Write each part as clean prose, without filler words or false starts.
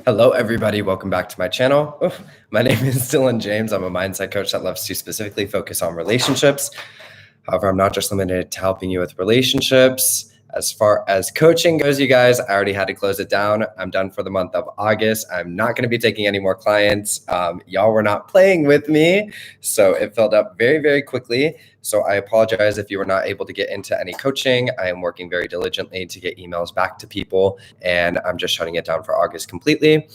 Hello, everybody. Welcome back to my channel. My name is Dylan James. I'm a mindset coach that loves to specifically focus on relationships. However, I'm not just limited to helping you with relationships. As far as coaching goes, you guys, I already had to close it down. I'm done for the month of August. I'm not going to be taking any more clients. Y'all were not playing with me, so it filled up very, very quickly. So I apologize if you were not able to get into any coaching. I am working very diligently to get emails back to people, and I'm just shutting it down for August completely.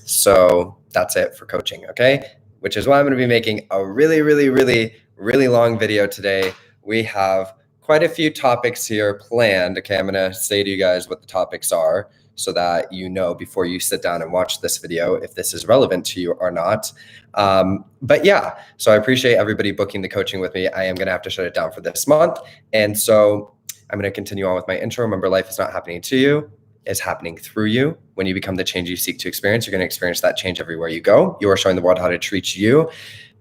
So that's it for coaching, okay? Which is why I'm going to be making a really long video today. We have quite a few topics here planned. Okay, I'm going to say to you guys what the topics are so that you know before you sit down and watch this video if this is relevant to you or not. But yeah, so I appreciate everybody booking the coaching with me. I am going to have to shut it down for this month. And so I'm going to continue on with my intro. Remember, life is not happening to you. It's happening through you. When you become the change you seek to experience, you're going to experience that change everywhere you go. You are showing the world how to treat you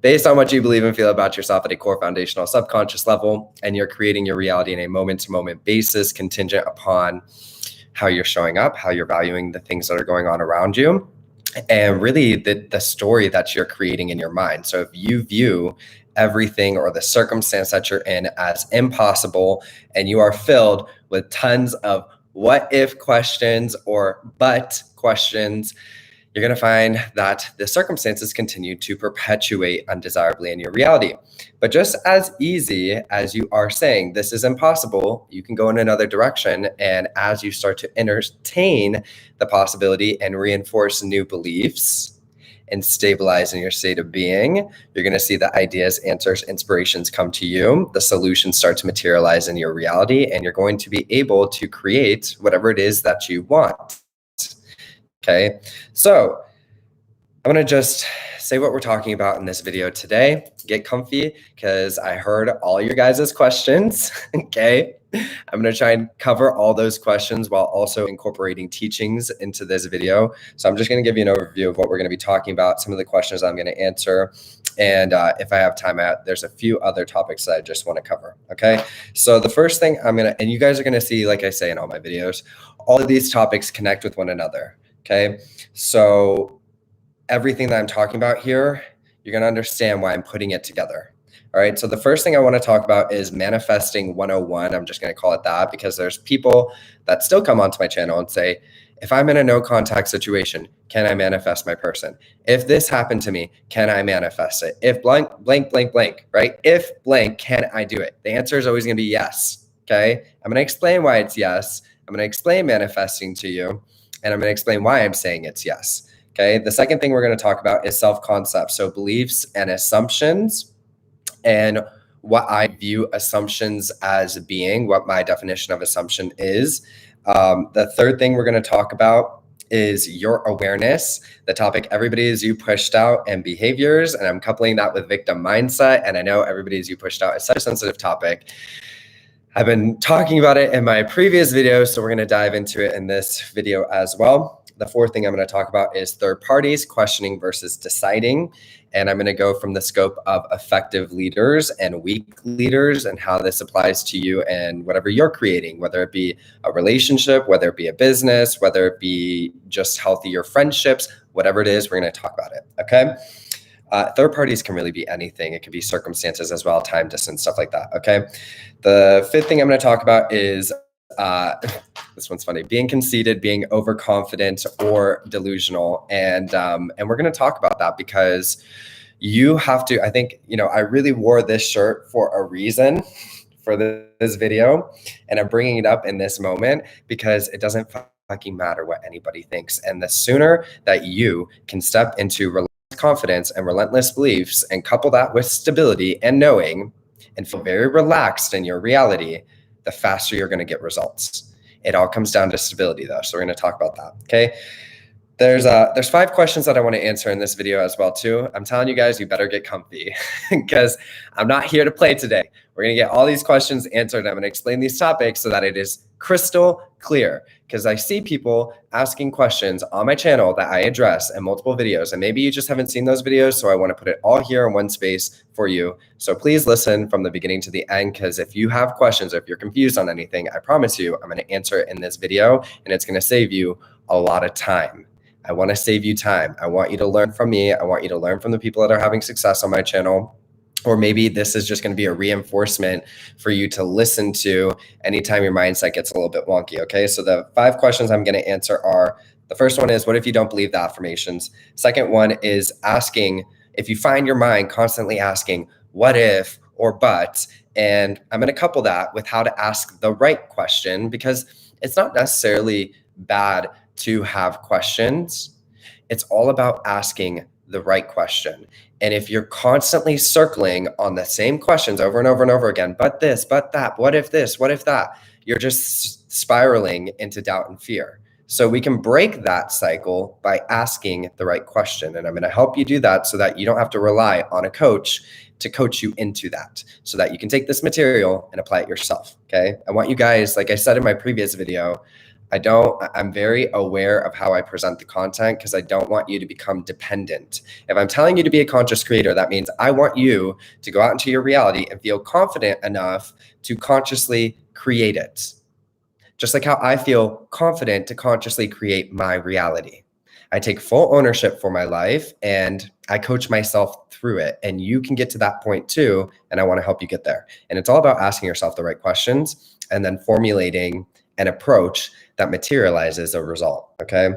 based on what you believe and feel about yourself at a core foundational subconscious level, and you're creating your reality in a moment-to-moment basis contingent upon how you're showing up, how you're valuing the things that are going on around you, and really the story that you're creating in your mind. So if you view everything or the circumstance that you're in as impossible, and you are filled with tons of what if questions or but questions, you're going to find that the circumstances continue to perpetuate undesirably in your reality. But just as easy as you are saying this is impossible, you can go in another direction. And as you start to entertain the possibility and reinforce new beliefs and stabilize in your state of being, you're going to see the ideas, answers, inspirations come to you. The solutions start to materialize in your reality, and you're going to be able to create whatever it is that you want. Okay, so I'm going to just say what we're talking about in this video today. Get comfy because I heard all your guys' questions. Okay, I'm going to try and cover all those questions while also incorporating teachings into this video. So I'm just going to give you an overview of what we're going to be talking about, some of the questions I'm going to answer. And if I have time, there's a few other topics that I just want to cover. Okay, so the first thing and you guys are going to see, like I say in all my videos, all of these topics connect with one another. Okay, so everything that I'm talking about here, you're going to understand why I'm putting it together. All right, so the first thing I want to talk about is manifesting 101. I'm just going to call it that because there's people that still come onto my channel and say, if I'm in a no contact situation, can I manifest my person? If this happened to me, can I manifest it? If blank, blank, blank, blank, right? If blank, can I do it? The answer is always going to be yes. Okay, I'm going to explain why it's yes. I'm going to explain manifesting to you. And I'm going to explain why I'm saying it's yes. Okay. The second thing we're going to talk about is self-concept. So beliefs and assumptions, and what I view assumptions as being, what my definition of assumption is. The third thing we're going to talk about is your awareness, the topic everybody is you pushed out, and behaviors. And I'm coupling that with victim mindset. And I know everybody is you pushed out is such a sensitive topic. I've been talking about it in my previous videos, so we're going to dive into it in this video as well. The fourth thing I'm going to talk about is third parties, questioning versus deciding. And I'm going to go from the scope of effective leaders and weak leaders and how this applies to you and whatever you're creating, whether it be a relationship, whether it be a business, whether it be just healthier friendships, whatever it is, we're going to talk about it. Okay. Third parties can really be anything. It could be circumstances as well, time, distance, stuff like that. Okay. The fifth thing I'm going to talk about is this one's funny, being conceited, being overconfident, or delusional. And we're going to talk about that because you have to, I think, I really wore this shirt for a reason for this video. And I'm bringing it up in this moment because it doesn't fucking matter what anybody thinks. And the sooner that you can step into confidence and relentless beliefs and couple that with stability and knowing and feel very relaxed in your reality, the faster you're going to get results. It all comes down to stability though. So we're going to talk about that. Okay. There's 5 questions that I want to answer in this video as well too. I'm telling you guys, you better get comfy because I'm not here to play today. We're going to get all these questions answered. I'm going to explain these topics so that it is crystal clear, because I see people asking questions on my channel that I address in multiple videos, and maybe you just haven't seen those videos. So I want to put it all here in one space for you. So please listen from the beginning to the end, because if you have questions or if you're confused on anything, I promise you I'm going to answer it in this video, and it's going to save you a lot of time. I want to save you time. I want you to learn from me. I want you to learn from the people that are having success on my channel. Or maybe this is just going to be a reinforcement for you to listen to anytime your mindset gets a little bit wonky. Okay. So the 5 questions I'm going to answer are, the first one is, what if you don't believe the affirmations? Second one is asking, if you find your mind constantly asking, what if or but, and I'm going to couple that with how to ask the right question, because it's not necessarily bad to have questions. It's all about asking the right question. And if you're constantly circling on the same questions over and over and over again, but this, but that, what if this, what if that, you're just spiraling into doubt and fear. So we can break that cycle by asking the right question. And I'm going to help you do that so that you don't have to rely on a coach to coach you into that, so that you can take this material and apply it yourself. Okay. I want you guys, like I said in my previous video, I'm very aware of how I present the content because I don't want you to become dependent. If I'm telling you to be a conscious creator, that means I want you to go out into your reality and feel confident enough to consciously create it. Just like how I feel confident to consciously create my reality. I take full ownership for my life and I coach myself through it. And you can get to that point too. And I want to help you get there. And it's all about asking yourself the right questions and then formulating an approach that materializes a result. Okay.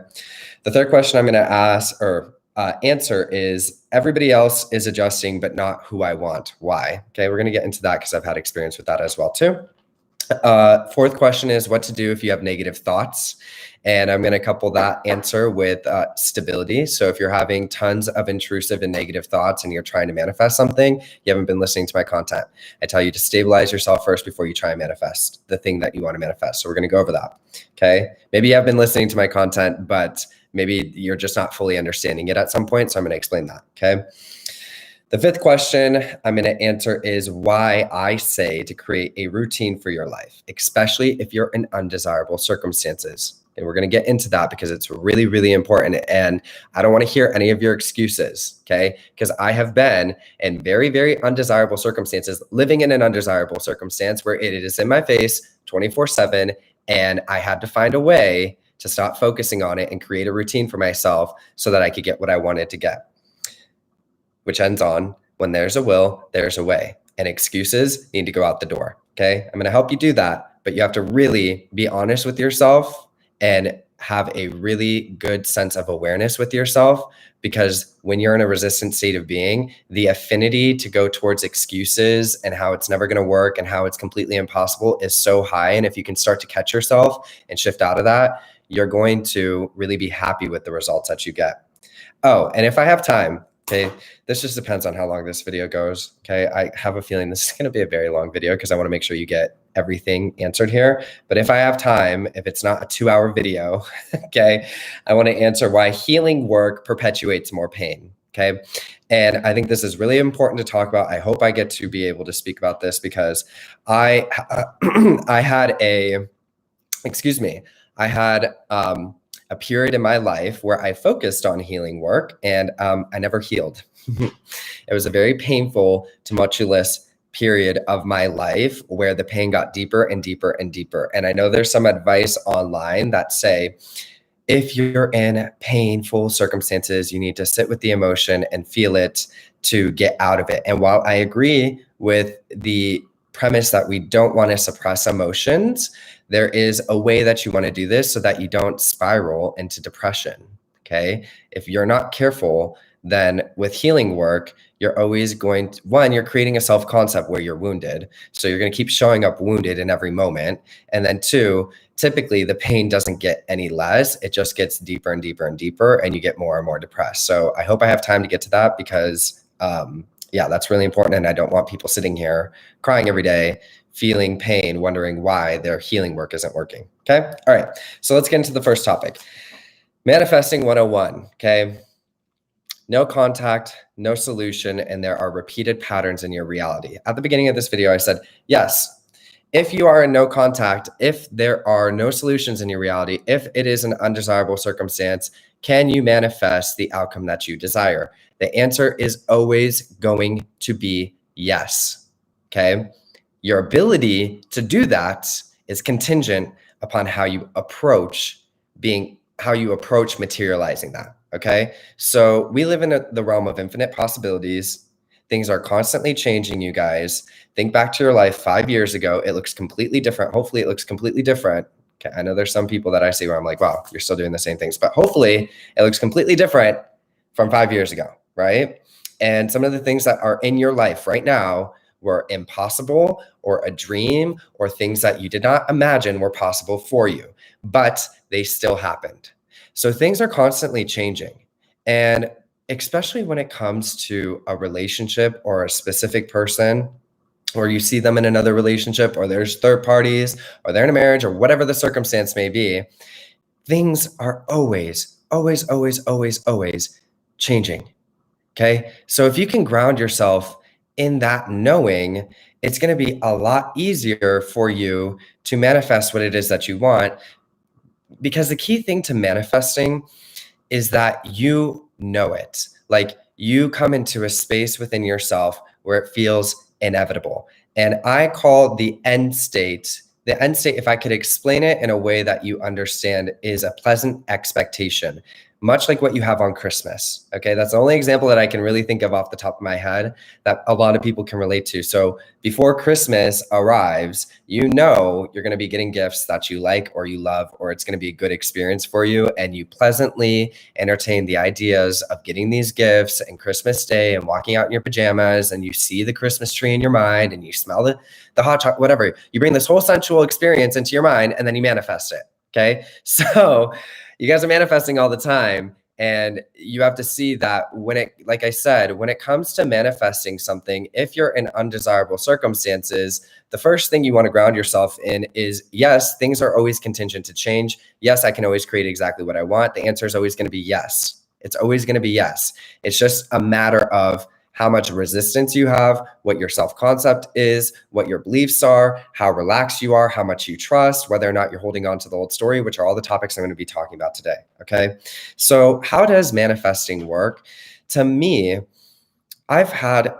The third question I'm going to ask or answer is, everybody else is adjusting, but not who I want. Why? Okay. We're going to get into that because I've had experience with that as well too. Fourth question is what to do if you have negative thoughts. And I'm going to couple that answer with stability. So if you're having tons of intrusive and negative thoughts and you're trying to manifest something, you haven't been listening to my content. I tell you to stabilize yourself first before you try and manifest the thing that you want to manifest. So we're going to go over that. Okay. Maybe you have been listening to my content, but maybe you're just not fully understanding it at some point. So I'm going to explain that. Okay. The fifth question I'm going to answer is why I say to create a routine for your life, especially if you're in undesirable circumstances. And we're going to get into that because it's really, really important. And I don't want to hear any of your excuses, okay? Because I have been in very, very undesirable circumstances, living in an undesirable circumstance where it is in my face 24/7. And I had to find a way to stop focusing on it and create a routine for myself so that I could get what I wanted to get. Which ends on, when there's a will, there's a way. And excuses need to go out the door, okay? I'm going to help you do that, but you have to really be honest with yourself and have a really good sense of awareness with yourself, because when you're in a resistant state of being, the affinity to go towards excuses and how it's never going to work and how it's completely impossible is so high. And if you can start to catch yourself and shift out of that, you're going to really be happy with the results that you get. Oh, and if I have time, okay, this just depends on how long this video goes. Okay, I have a feeling this is going to be a very long video because I want to make sure you get everything answered here. But if I have time, if it's not a 2-hour video, okay, I want to answer why healing work perpetuates more pain. Okay, and I think this is really important to talk about. I hope I get to be able to speak about this because I had a a period in my life where I focused on healing work and I never healed. It was a very painful, tumultuous period of my life where the pain got deeper and deeper and deeper. And I know there's some advice online that say, if you're in painful circumstances, you need to sit with the emotion and feel it to get out of it. And while I agree with the premise that we don't want to suppress emotions, there is a way that you want to do this so that you don't spiral into depression. Okay. If you're not careful, then with healing work, you're always going to, one, you're creating a self-concept where you're wounded. So you're going to keep showing up wounded in every moment. And then two, typically the pain doesn't get any less. It just gets deeper and deeper and deeper, and you get more and more depressed. So I hope I have time to get to that because, yeah, that's really important. And I don't want people sitting here crying every day, feeling pain, wondering why their healing work isn't working. Okay. All right. So let's get into the first topic. Manifesting 101. Okay. No contact, no solution, and there are repeated patterns in your reality. At the beginning of this video, I said, yes, if you are in no contact, if there are no solutions in your reality, if it is an undesirable circumstance, can you manifest the outcome that you desire? The answer is always going to be yes. Okay. Your ability to do that is contingent upon how you approach being how you approach materializing that. Okay. So we live in the realm of infinite possibilities. Things are constantly changing, you guys. Think back to your life 5 years ago. It looks completely different. Hopefully, it looks completely different. Okay. I know there's some people that I see where I'm like, wow, you're still doing the same things, but hopefully it looks completely different from 5 years ago. Right. And some of the things that are in your life right now were impossible or a dream or things that you did not imagine were possible for you, but they still happened. So things are constantly changing. And especially when it comes to a relationship or a specific person, or you see them in another relationship, or there's third parties, or they're in a marriage, or whatever the circumstance may be, things are always changing. Okay. So if you can ground yourself in that knowing, it's going to be a lot easier for you to manifest what it is that you want. Because the key thing to manifesting is that you know it. Like you come into a space within yourself where it feels inevitable. And I call the end state, if I could explain it in a way that you understand, is a pleasant expectation, much like what you have on Christmas. Okay. That's the only example that I can really think of off the top of my head that a lot of people can relate to. So before Christmas arrives, you know you're going to be getting gifts that you like or you love, or it's going to be a good experience for you. And you pleasantly entertain the ideas of getting these gifts and Christmas Day and walking out in your pajamas, and you see the Christmas tree in your mind and you smell the hot chocolate, whatever. You bring this whole sensual experience into your mind and then you manifest it. Okay. So you guys are manifesting all the time. And you have to see that like I said, when it comes to manifesting something, if you're in undesirable circumstances, the first thing you want to ground yourself in is, yes, things are always contingent to change. Yes, I can always create exactly what I want. The answer is always going to be yes. It's always going to be yes. It's just a matter of how much resistance you have, what your self-concept is, what your beliefs are, how relaxed you are, how much you trust, whether or not you're holding on to the old story, which are all the topics I'm going to be talking about today. Okay. So how does manifesting work? To me, I've had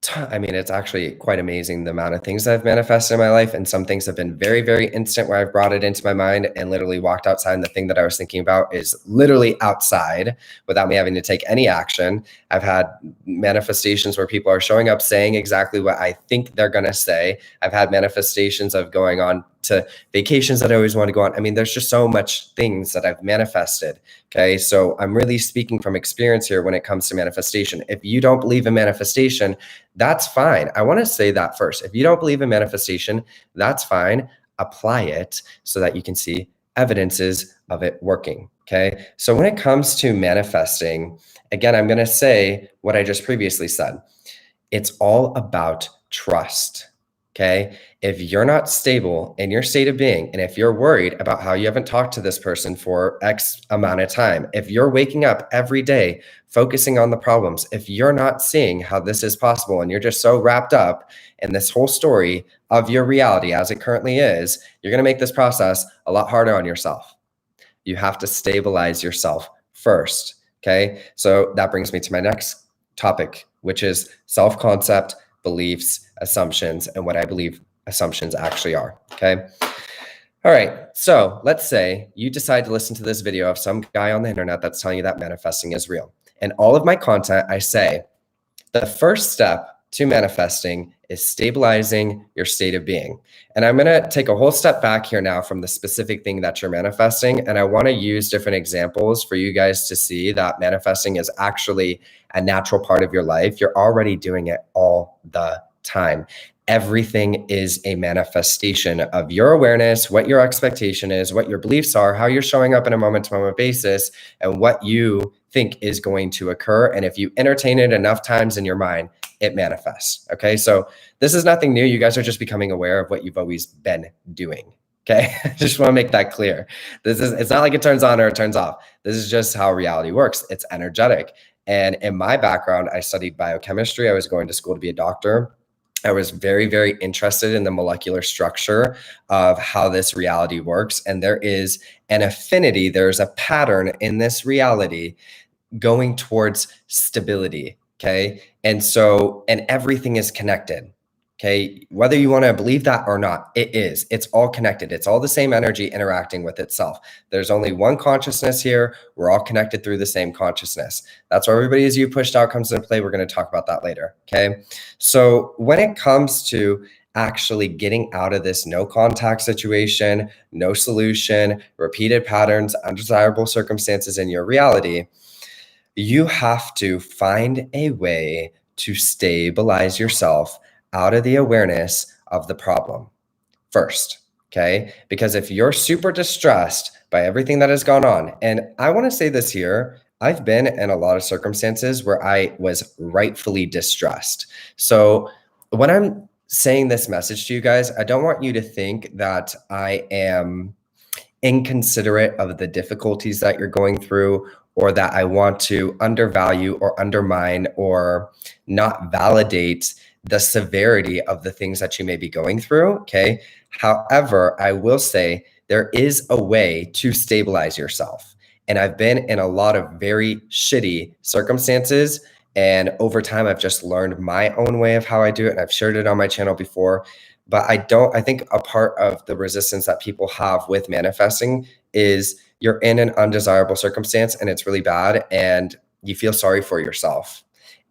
it's actually quite amazing the amount of things that I've manifested in my life. And some things have been very, very instant where I've brought it into my mind and literally walked outside. And the thing that I was thinking about is literally outside without me having to take any action. I've had manifestations where people are showing up saying exactly what I think they're going to say. I've had manifestations of going on to vacations that I always want to go on. I mean, there's just so much things that I've manifested. Okay. So I'm really speaking from experience here when it comes to manifestation. If you don't believe in manifestation, that's fine. I want to say that first. If you don't believe in manifestation, that's fine. Apply it so that you can see evidences of it working. Okay. So when it comes to manifesting, again, I'm going to say what I just previously said. It's all about trust. Okay. If you're not stable in your state of being, and if you're worried about how you haven't talked to this person for X amount of time, if you're waking up every day focusing on the problems, if you're not seeing how this is possible and you're just so wrapped up in this whole story of your reality as it currently is, you're going to make this process a lot harder on yourself. You have to stabilize yourself first. Okay. So that brings me to my next topic, which is self-concept, beliefs, assumptions, and what I believe assumptions actually are. Okay. All right. So let's say you decide to listen to this video of some guy on the internet that's telling you that manifesting is real. And all of my content, I say the first step to manifesting is stabilizing your state of being. And I'm going to take a whole step back here now from the specific thing that you're manifesting. And I want to use different examples for you guys to see that manifesting is actually a natural part of your life. You're already doing it all the time. Everything is a manifestation of your awareness, what your expectation is, what your beliefs are, how you're showing up on a moment-to-moment basis, and what you think is going to occur. And if you entertain it enough times in your mind, it manifests. Okay. So this is nothing new. You guys are just becoming aware of what you've always been doing. Okay. I just want to make that clear. It's not like it turns on or it turns off. This is just how reality works. It's energetic. And in my background, I studied biochemistry. I was going to school to be a doctor. I was very, very interested in the molecular structure of how this reality works. And there is an affinity, there's a pattern in this reality going towards stability. Okay. And everything is connected. Okay, whether you want to believe that or not, it is. It's all connected. It's all the same energy interacting with itself. There's only one consciousness here. We're all connected through the same consciousness. That's where everybody as you pushed out comes into play. We're going to talk about that later. Okay, so when it comes to actually getting out of this no contact situation, no solution, repeated patterns, undesirable circumstances in your reality, you have to find a way to stabilize yourself out of the awareness of the problem first, okay? Because if you're super distressed by everything that has gone on, and I want to say this here, I've been in a lot of circumstances where I was rightfully distressed. So when I'm saying this message to you guys, I don't want you to think that I am inconsiderate of the difficulties that you're going through, or that I want to undervalue or undermine or not validate the severity of the things that you may be going through. Okay. However, I will say there is a way to stabilize yourself. And I've been in a lot of very shitty circumstances. And over time, I've just learned my own way of how I do it. And I've shared it on my channel before. But I think a part of the resistance that people have with manifesting is you're in an undesirable circumstance and it's really bad and you feel sorry for yourself.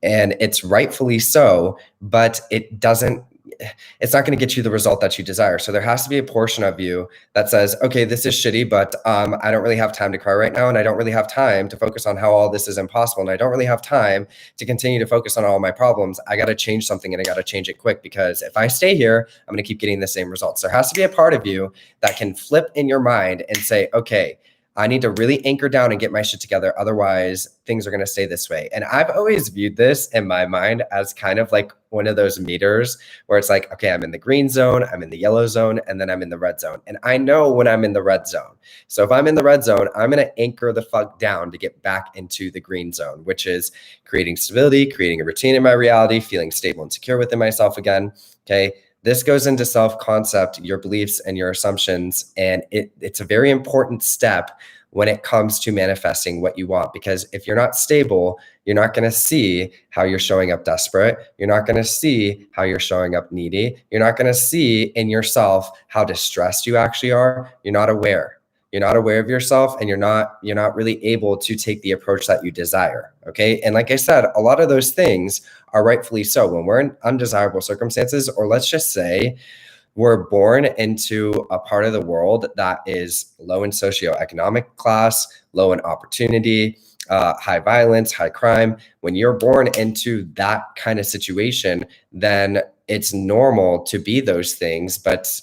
And it's rightfully so, but it's not going to get you the result that you desire. So there has to be a portion of you that says, okay, this is shitty, but I don't really have time to cry right now. And I don't really have time to focus on how all this is impossible. And I don't really have time to continue to focus on all my problems. I got to change something and I got to change it quick, because if I stay here, I'm going to keep getting the same results. There has to be a part of you that can flip in your mind and say, okay, I need to really anchor down and get my shit together. Otherwise, things are going to stay this way. And I've always viewed this in my mind as kind of like one of those meters where it's like, okay, I'm in the green zone, I'm in the yellow zone, and then I'm in the red zone. And I know when I'm in the red zone. So if I'm in the red zone, I'm going to anchor the fuck down to get back into the green zone, which is creating stability, creating a routine in my reality, feeling stable and secure within myself again. Okay. This goes into self-concept, your beliefs and your assumptions. And it's a very important step when it comes to manifesting what you want, because if you're not stable, you're not going to see how you're showing up desperate. You're not going to see how you're showing up needy. You're not going to see in yourself how distressed you actually are. You're not aware. You're not aware of yourself, and you're not really able to take the approach that you desire. Okay. And like I said, a lot of those things are rightfully so. When we're in undesirable circumstances, or let's just say we're born into a part of the world that is low in socioeconomic class, low in opportunity, high violence, high crime. When you're born into that kind of situation, then it's normal to be those things, but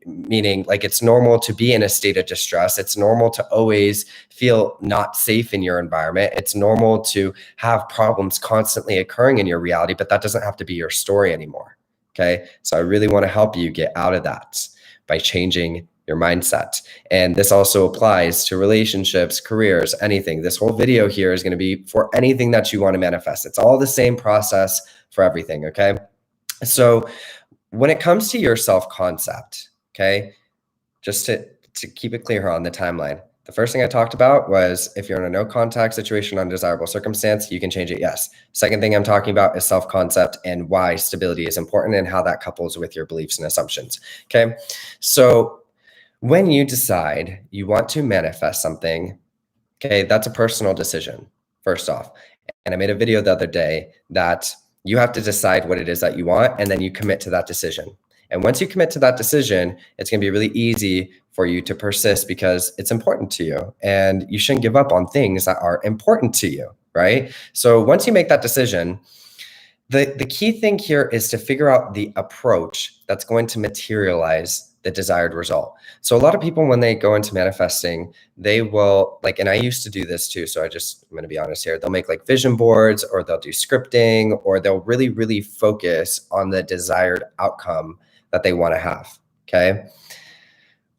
meaning like it's normal to be in a state of distress. It's normal to always feel not safe in your environment. It's normal to have problems constantly occurring in your reality, but that doesn't have to be your story anymore. Okay. So I really want to help you get out of that by changing your mindset. And this also applies to relationships, careers, anything. This whole video here is going to be for anything that you want to manifest. It's all the same process for everything. Okay. So when it comes to your self-concept, okay, just to keep it clear here on the timeline, the first thing I talked about was if you're in a no contact situation, undesirable circumstance, you can change it. Yes. Second thing I'm talking about is self-concept and why stability is important and how that couples with your beliefs and assumptions. Okay. So when you decide you want to manifest something, okay, that's a personal decision, first off. And I made a video the other day that you have to decide what it is that you want, and then you commit to that decision. And once you commit to that decision, it's going to be really easy for you to persist because it's important to you, and you shouldn't give up on things that are important to you, right? So once you make that decision, the key thing here is to figure out the approach that's going to materialize the desired result. So a lot of people, when they go into manifesting, they will like, and I used to do this too. So I'm going to be honest here. They'll make like vision boards, or they'll do scripting, or they'll really, really focus on the desired outcome that they want to have. Okay.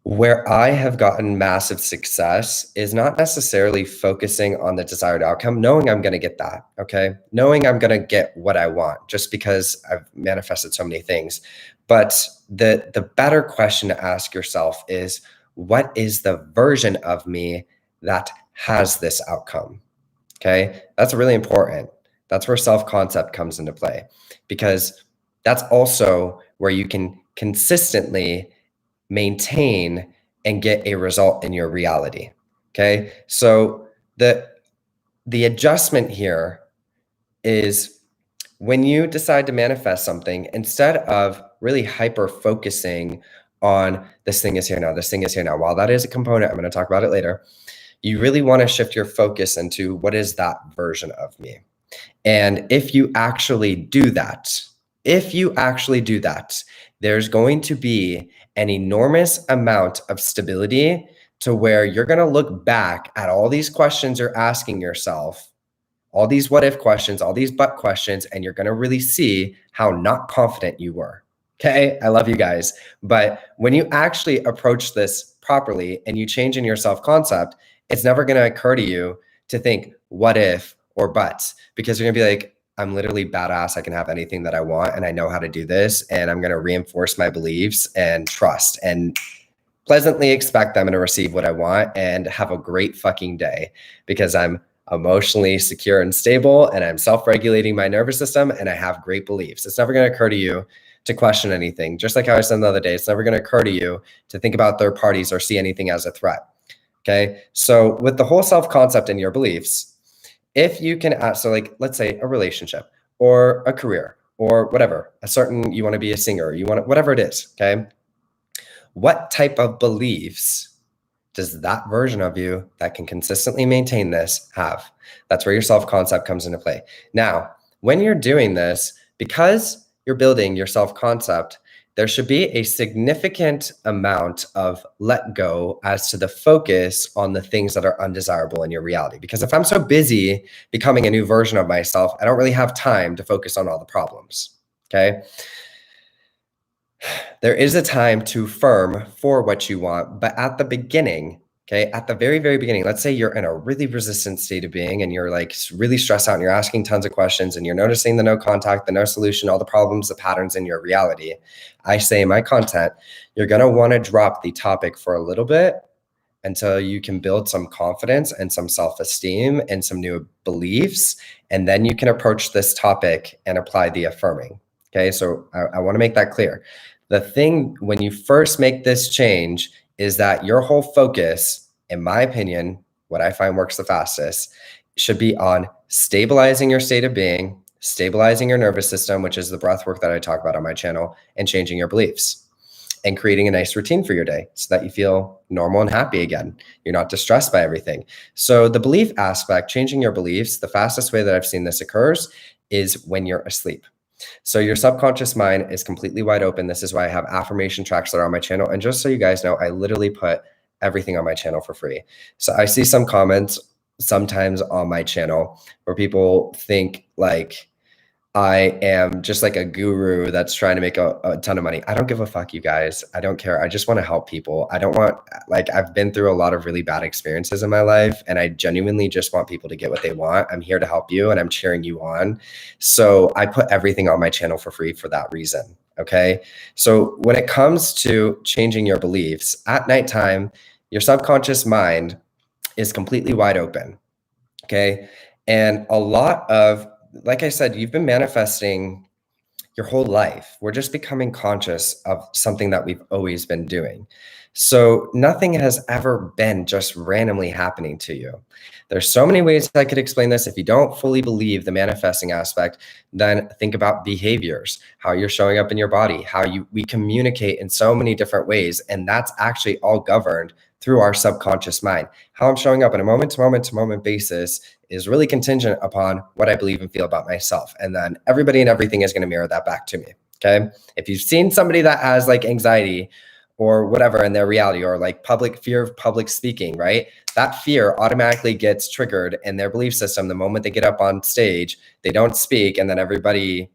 Where I have gotten massive success is not necessarily focusing on the desired outcome, knowing I'm going to get that. Okay. Knowing I'm going to get what I want just because I've manifested so many things. But the better question to ask yourself is, what is the version of me that has this outcome? Okay. That's really important. That's where self-concept comes into play, because that's also where you can consistently maintain and get a result in your reality. Okay. So the adjustment here is when you decide to manifest something, instead of really hyper focusing on this thing is here now, this thing is here now, while that is a component, I'm going to talk about it later, you really want to shift your focus into what is that version of me. And if you actually do that, there's going to be an enormous amount of stability to where you're going to look back at all these questions you're asking yourself, all these what if questions, all these but questions, and you're going to really see how not confident you were. Okay. I love you guys. But when you actually approach this properly and you change in your self-concept, it's never going to occur to you to think what if or buts, because you're going to be like, I'm literally badass. I can have anything that I want and I know how to do this. And I'm going to reinforce my beliefs and trust and pleasantly expect I'm going to receive what I want and have a great fucking day because I'm emotionally secure and stable and I'm self-regulating my nervous system and I have great beliefs. It's never going to occur to you to question anything. Just like how I said the other day, it's never going to occur to you to think about third parties or see anything as a threat. Okay. So with the whole self-concept and your beliefs, if you can ask, so like, let's say a relationship or a career or whatever, you want to be a singer, you want whatever it is. Okay. What type of beliefs does that version of you that can consistently maintain this have? That's where your self-concept comes into play. Now, when you're doing this, because you're building your self-concept, there should be a significant amount of let go as to the focus on the things that are undesirable in your reality. Because if I'm so busy becoming a new version of myself, I don't really have time to focus on all the problems. Okay. There is a time to firm for what you want, but at the beginning, okay, at the very, very beginning, let's say you're in a really resistant state of being and you're like really stressed out and you're asking tons of questions and you're noticing the no contact, the no solution, all the problems, the patterns in your reality. I say in my content, you're going to want to drop the topic for a little bit until you can build some confidence and some self-esteem and some new beliefs. And then you can approach this topic and apply the affirming. Okay, so I want to make that clear. The thing when you first make this change is that your whole focus, in my opinion, what I find works the fastest, should be on stabilizing your state of being, stabilizing your nervous system, which is the breath work that I talk about on my channel, and changing your beliefs and creating a nice routine for your day so that you feel normal and happy again. You're not distressed by everything. So the belief aspect, changing your beliefs, the fastest way that I've seen this occurs is when you're asleep. So your subconscious mind is completely wide open. This is why I have affirmation tracks that are on my channel. And just so you guys know, I literally put everything on my channel for free. So I see some comments sometimes on my channel where people think like I am just like a guru that's trying to make a ton of money. I don't give a fuck, you guys. I don't care. I just want to help people. I don't want, like, I've been through a lot of really bad experiences in my life and I genuinely just want people to get what they want. I'm here to help you and I'm cheering you on. So I put everything on my channel for free for that reason. Okay. So when it comes to changing your beliefs at nighttime, your subconscious mind is completely wide open. Okay. And a lot of, like I said, you've been manifesting your whole life. We're just becoming conscious of something that we've always been doing. So nothing has ever been just randomly happening to you. There's so many ways I could explain this. If you don't fully believe the manifesting aspect, then think about behaviors, how you're showing up in your body, how we communicate in so many different ways. And that's actually all governed through our subconscious mind. How I'm showing up on a moment to moment to moment basis is really contingent upon what I believe and feel about myself. And then everybody and everything is going to mirror that back to me. Okay. If you've seen somebody that has like anxiety or whatever in their reality, or like fear of public speaking, right? That fear automatically gets triggered in their belief system. The moment they get up on stage, they don't speak. And then everybody,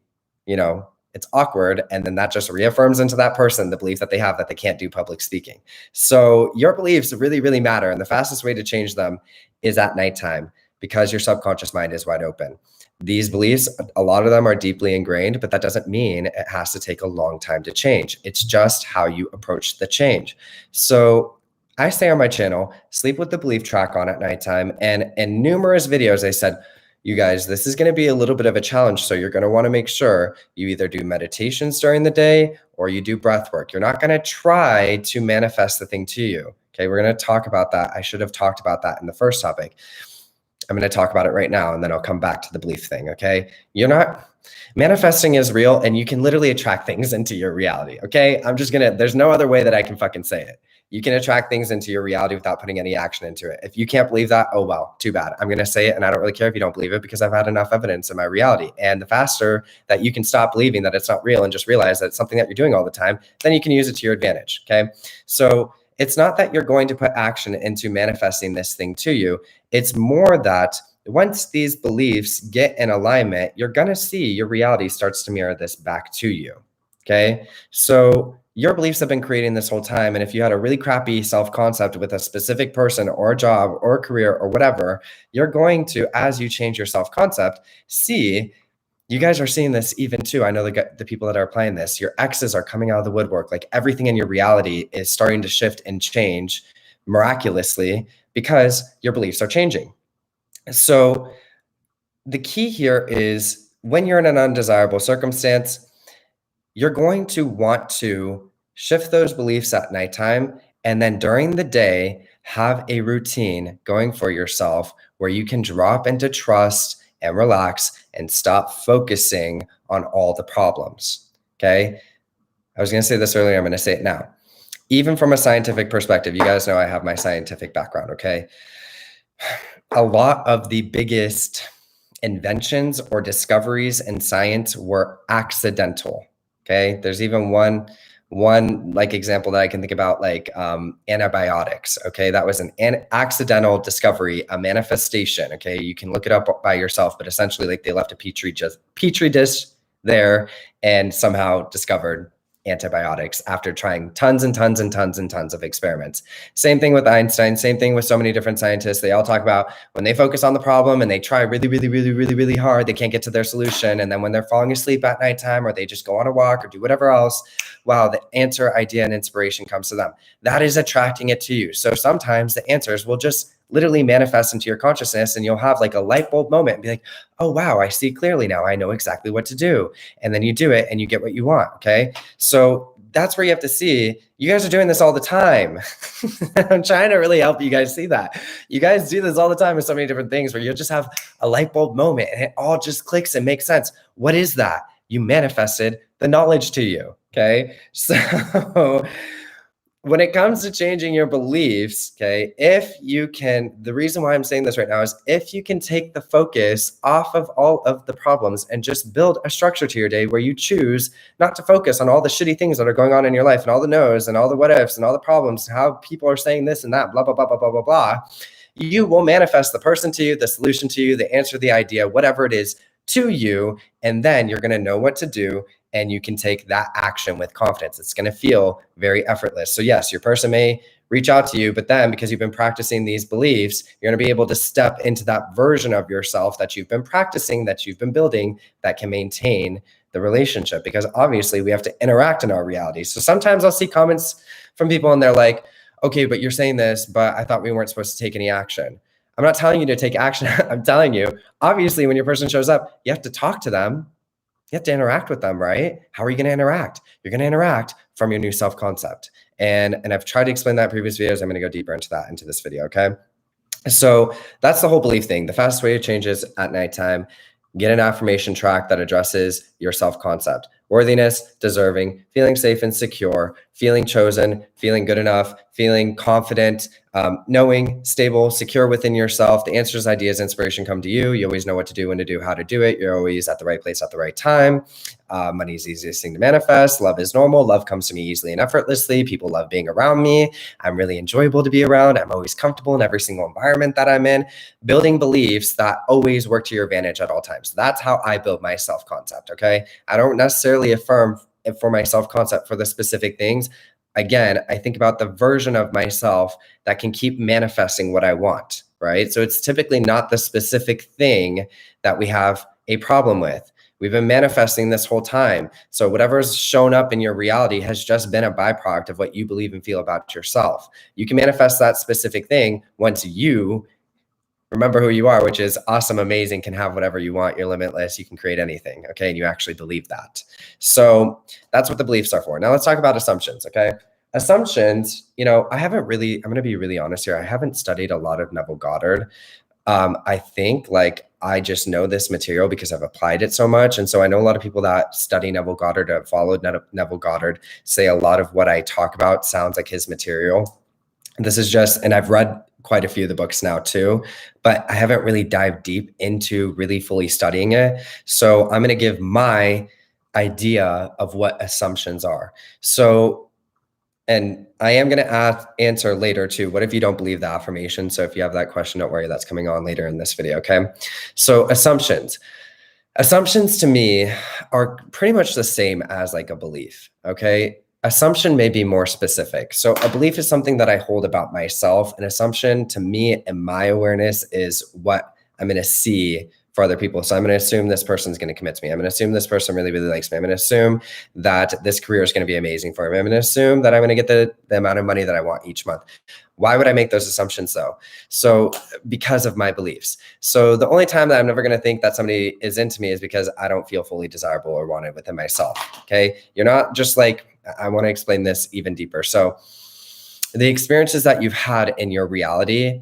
it's awkward. And then that just reaffirms into that person the belief that they have that they can't do public speaking. So your beliefs really, really matter. And the fastest way to change them is at nighttime, because your subconscious mind is wide open. These beliefs, a lot of them are deeply ingrained, but that doesn't mean it has to take a long time to change. It's just how you approach the change. So I say on my channel, sleep with the belief track on at nighttime. And in numerous videos, I said, you guys, this is going to be a little bit of a challenge. So you're going to want to make sure you either do meditations during the day or you do breath work. You're not going to try to manifest the thing to you. Okay, we're going to talk about that. I should have talked about that in the first topic. I'm going to talk about it right now, and then I'll come back to the belief thing, okay? Manifesting is real, and you can literally attract things into your reality, okay? There's no other way that I can fucking say it. You can attract things into your reality without putting any action into it. If you can't believe that, oh well, too bad. I'm going to say it, and I don't really care if you don't believe it because I've had enough evidence in my reality. And the faster that you can stop believing that it's not real and just realize that it's something that you're doing all the time, then you can use it to your advantage, okay? So it's not that you're going to put action into manifesting this thing to you. It's more that once these beliefs get in alignment, you're going to see your reality starts to mirror this back to you. Okay. So your beliefs have been creating this whole time. And if you had a really crappy self-concept with a specific person or a job or a career or whatever, you're going to, as you change your self-concept, see. You guys are seeing this even too. I know the people that are applying this, your exes are coming out of the woodwork. Like everything in your reality is starting to shift and change miraculously because your beliefs are changing. So the key here is when you're in an undesirable circumstance, you're going to want to shift those beliefs at nighttime. And then during the day, have a routine going for yourself where you can drop into trust and relax and stop focusing on all the problems, okay? I was going to say this earlier. I'm going to say it now. Even from a scientific perspective, you guys know I have my scientific background, okay? A lot of the biggest inventions or discoveries in science were accidental, okay? There's even one like example that I can think about, like antibiotics. Okay, that was an accidental discovery, a manifestation. Okay, you can look it up by yourself, but essentially, like they left a petri dish there and somehow discovered antibiotics after trying tons and tons and tons and tons of experiments. Same thing with Einstein, same thing with so many different scientists. They all talk about when they focus on the problem and they try really, really, really, really, really hard, they can't get to their solution. And then when they're falling asleep at nighttime or they just go on a walk or do whatever else, wow, the answer, idea, and inspiration comes to them. That is attracting it to you. So sometimes the answers will just literally manifest into your consciousness and you'll have like a light bulb moment and be like, oh, wow, I see clearly now. I know exactly what to do. And then you do it and you get what you want. Okay. So that's where you have to see, you guys are doing this all the time. I'm trying to really help you guys see that. You guys do this all the time with so many different things where you'll just have a light bulb moment and it all just clicks and makes sense. What is that? You manifested the knowledge to you. Okay. So when it comes to changing your beliefs, okay, the reason why I'm saying this right now is if you can take the focus off of all of the problems and just build a structure to your day where you choose not to focus on all the shitty things that are going on in your life and all the no's and all the what ifs and all the problems, how people are saying this and that, blah, blah, blah, blah, blah, blah, blah, you will manifest the person to you, the solution to you, the answer, the idea, whatever it is to you. And then you're going to know what to do. And you can take that action with confidence. It's going to feel very effortless. So yes, your person may reach out to you, but then because you've been practicing these beliefs, you're going to be able to step into that version of yourself that you've been practicing, that you've been building, that can maintain the relationship. Because obviously we have to interact in our reality. So sometimes I'll see comments from people and they're like, okay, but you're saying this, but I thought we weren't supposed to take any action. I'm not telling you to take action. I'm telling you, obviously when your person shows up, you have to talk to them. You have to interact with them, right? How are you going to interact? You're going to interact from your new self-concept. And I've tried to explain that in previous videos. I'm going to go deeper into that into this video, okay? So that's the whole belief thing. The fastest way to change is at nighttime. Get an affirmation track that addresses your self-concept. Worthiness, deserving, feeling safe and secure, feeling chosen, feeling good enough, feeling confident, knowing, stable, secure within yourself. The answers, ideas, inspiration come to you. You always know what to do, when to do, how to do it. You're always at the right place at the right time. Money is the easiest thing to manifest. Love is normal. Love comes to me easily and effortlessly. People love being around me. I'm really enjoyable to be around. I'm always comfortable in every single environment that I'm in. Building beliefs that always work to your advantage at all times. That's how I build my self-concept, okay? I don't necessarily affirm for my self-concept for the specific things. Again, I think about the version of myself that can keep manifesting what I want, right? So it's typically not the specific thing that we have a problem with. We've been manifesting this whole time. So whatever's shown up in your reality has just been a byproduct of what you believe and feel about yourself. You can manifest that specific thing once you remember who you are, which is awesome, amazing, can have whatever you want, you're limitless, you can create anything, okay? And you actually believe that. So that's what the beliefs are for. Now let's talk about assumptions, okay? Assumptions, I haven't really, I'm going to be really honest here, I haven't studied a lot of Neville Goddard. I think I just know this material because I've applied it so much. And so I know a lot of people that study Neville Goddard, have followed Neville Goddard, say a lot of what I talk about sounds like his material. This is just, and I've read quite a few of the books now too, but I haven't really dived deep into really fully studying it. So I'm going to give my idea of what assumptions are. So, and I am going to answer later too, what if you don't believe the affirmation? So if you have that question, don't worry, that's coming on later in this video, okay? So assumptions to me are pretty much the same as like a belief, okay? Assumption may be more specific. So a belief is something that I hold about myself. An assumption to me and my awareness is what I'm going to see for other people. So I'm going to assume this person's going to commit to me. I'm going to assume this person really, really likes me. I'm going to assume that this career is going to be amazing for me. I'm going to assume that I'm going to get the amount of money that I want each month. Why would I make those assumptions though? So because of my beliefs. So the only time that I'm never going to think that somebody is into me is because I don't feel fully desirable or wanted within myself. Okay. You're not just like, I want to explain this even deeper. So the experiences that you've had in your reality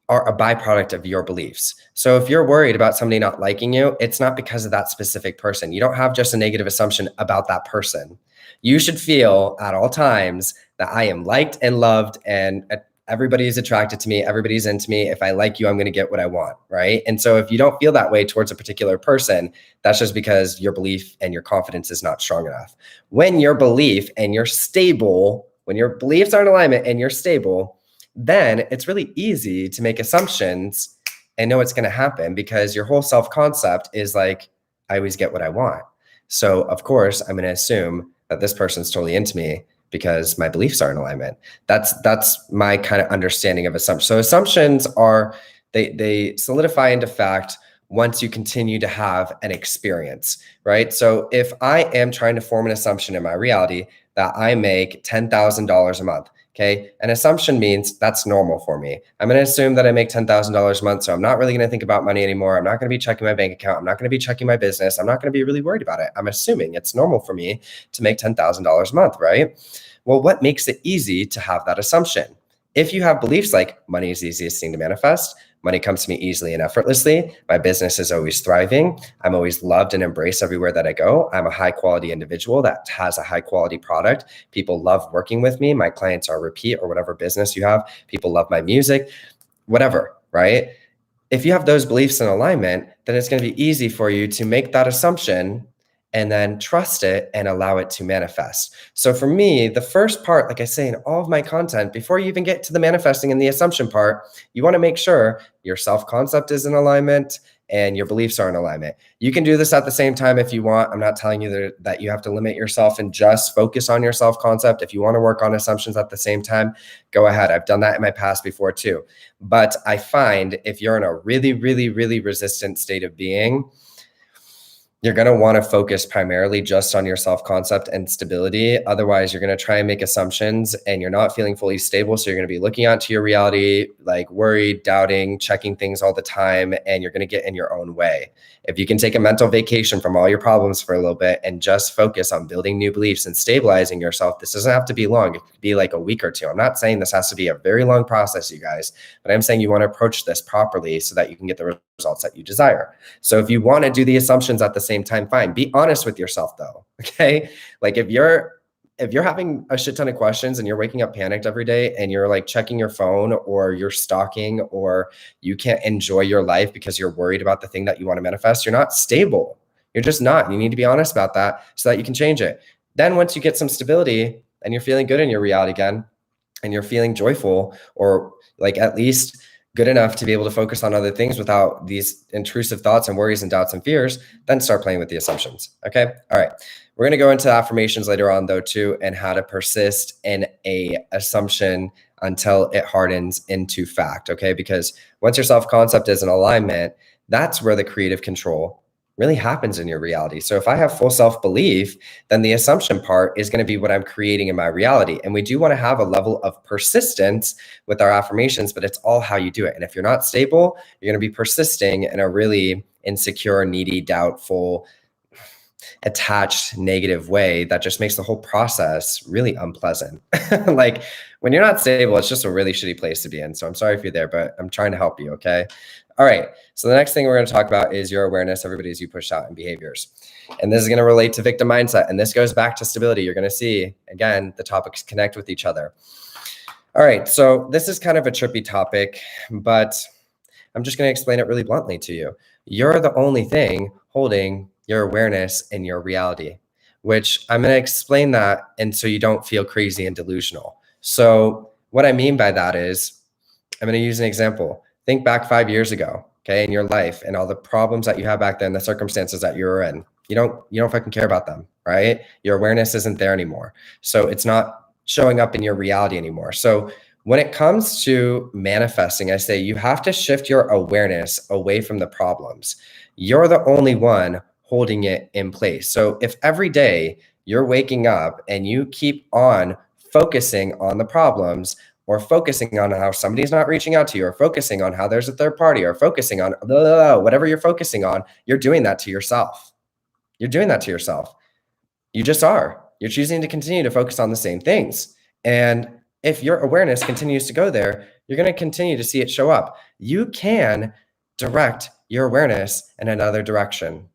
are a byproduct of your beliefs. So if you're worried about somebody not liking you, it's not because of that specific person. You don't have just a negative assumption about that person. You should feel at all times that I am liked and loved and everybody is attracted to me. Everybody's into me. If I like you, I'm going to get what I want, right? And so if you don't feel that way towards a particular person, that's just because your belief and your confidence is not strong enough. When your belief and you're stable, when your beliefs are in alignment and you're stable, then it's really easy to make assumptions and know what's going to happen because your whole self-concept is like, I always get what I want. So of course, I'm going to assume that this person's totally into me because my beliefs are in alignment. That's my kind of understanding of assumptions. So assumptions are, they solidify into fact once you continue to have an experience, right? So if I am trying to form an assumption in my reality that I make $10,000 a month, okay, an assumption means that's normal for me. I'm going to assume that I make $10,000 a month, so I'm not really going to think about money anymore. I'm not going to be checking my bank account. I'm not going to be checking my business. I'm not going to be really worried about it. I'm assuming it's normal for me to make $10,000 a month, right? Well, what makes it easy to have that assumption? If you have beliefs like money is the easiest thing to manifest, money comes to me easily and effortlessly, my business is always thriving, I'm always loved and embraced everywhere that I go, I'm a high quality individual that has a high quality product, people love working with me, my clients are repeat or whatever business you have, people love my music, whatever, right? If you have those beliefs in alignment, then it's going to be easy for you to make that assumption and then trust it and allow it to manifest. So for me, the first part, like I say in all of my content, before you even get to the manifesting and the assumption part, you want to make sure your self-concept is in alignment and your beliefs are in alignment. You can do this at the same time if you want. I'm not telling you that you have to limit yourself and just focus on your self-concept. If you want to work on assumptions at the same time, go ahead. I've done that in my past before too. But I find if you're in a really, really, really resistant state of being, you're going to want to focus primarily just on your self-concept and stability. Otherwise, you're going to try and make assumptions and you're not feeling fully stable. So you're going to be looking out to your reality, like worried, doubting, checking things all the time, and you're going to get in your own way. If you can take a mental vacation from all your problems for a little bit and just focus on building new beliefs and stabilizing yourself, this doesn't have to be long. It could be like a week or two. I'm not saying this has to be a very long process, you guys, but I'm saying you want to approach this properly so that you can get the results that you desire. So if you want to do the assumptions at the same time, fine. Be honest with yourself though, okay? Like if you're having a shit ton of questions and you're waking up panicked every day and you're like checking your phone or you're stalking or you can't enjoy your life because you're worried about the thing that you want to manifest, you're not stable. You're just not. You need to be honest about that so that you can change it. Then once you get some stability and you're feeling good in your reality again and you're feeling joyful or like at least good enough to be able to focus on other things without these intrusive thoughts and worries and doubts and fears, then start playing with the assumptions. Okay. All right. We're going to go into affirmations later on though too, and how to persist in a assumption until it hardens into fact. Okay. Because once your self-concept is in alignment, that's where the creative control really happens in your reality. So if I have full self-belief, then the assumption part is going to be what I'm creating in my reality. And we do want to have a level of persistence with our affirmations, but it's all how you do it. And if you're not stable, you're going to be persisting in a really insecure, needy, doubtful, attached, negative way that just makes the whole process really unpleasant. Like when you're not stable, it's just a really shitty place to be in. So I'm sorry if you're there, but I'm trying to help you. Okay. All right. So the next thing we're going to talk about is your awareness, everybody, as you push out in behaviors. And this is going to relate to victim mindset. And this goes back to stability. You're going to see, again, the topics connect with each other. All right. So this is kind of a trippy topic, but I'm just going to explain it really bluntly to you. You're the only thing holding your awareness in your reality, which I'm going to explain that. And so you don't feel crazy and delusional. So what I mean by that is I'm going to use an example. Think back 5 years ago, okay, in your life and all the problems that you had back then, the circumstances that you were in. You don't fucking care about them, right? Your awareness isn't there anymore. So it's not showing up in your reality anymore. So when it comes to manifesting, I say you have to shift your awareness away from the problems. You're the only one holding it in place. So if every day you're waking up and you keep on focusing on the problems, or focusing on how somebody's not reaching out to you, or focusing on how there's a third party, or focusing on whatever you're focusing on, you're doing that to yourself. You're doing that to yourself. You just are. You're choosing to continue to focus on the same things. And if your awareness continues to go there, you're going to continue to see it show up. You can direct your awareness in another direction.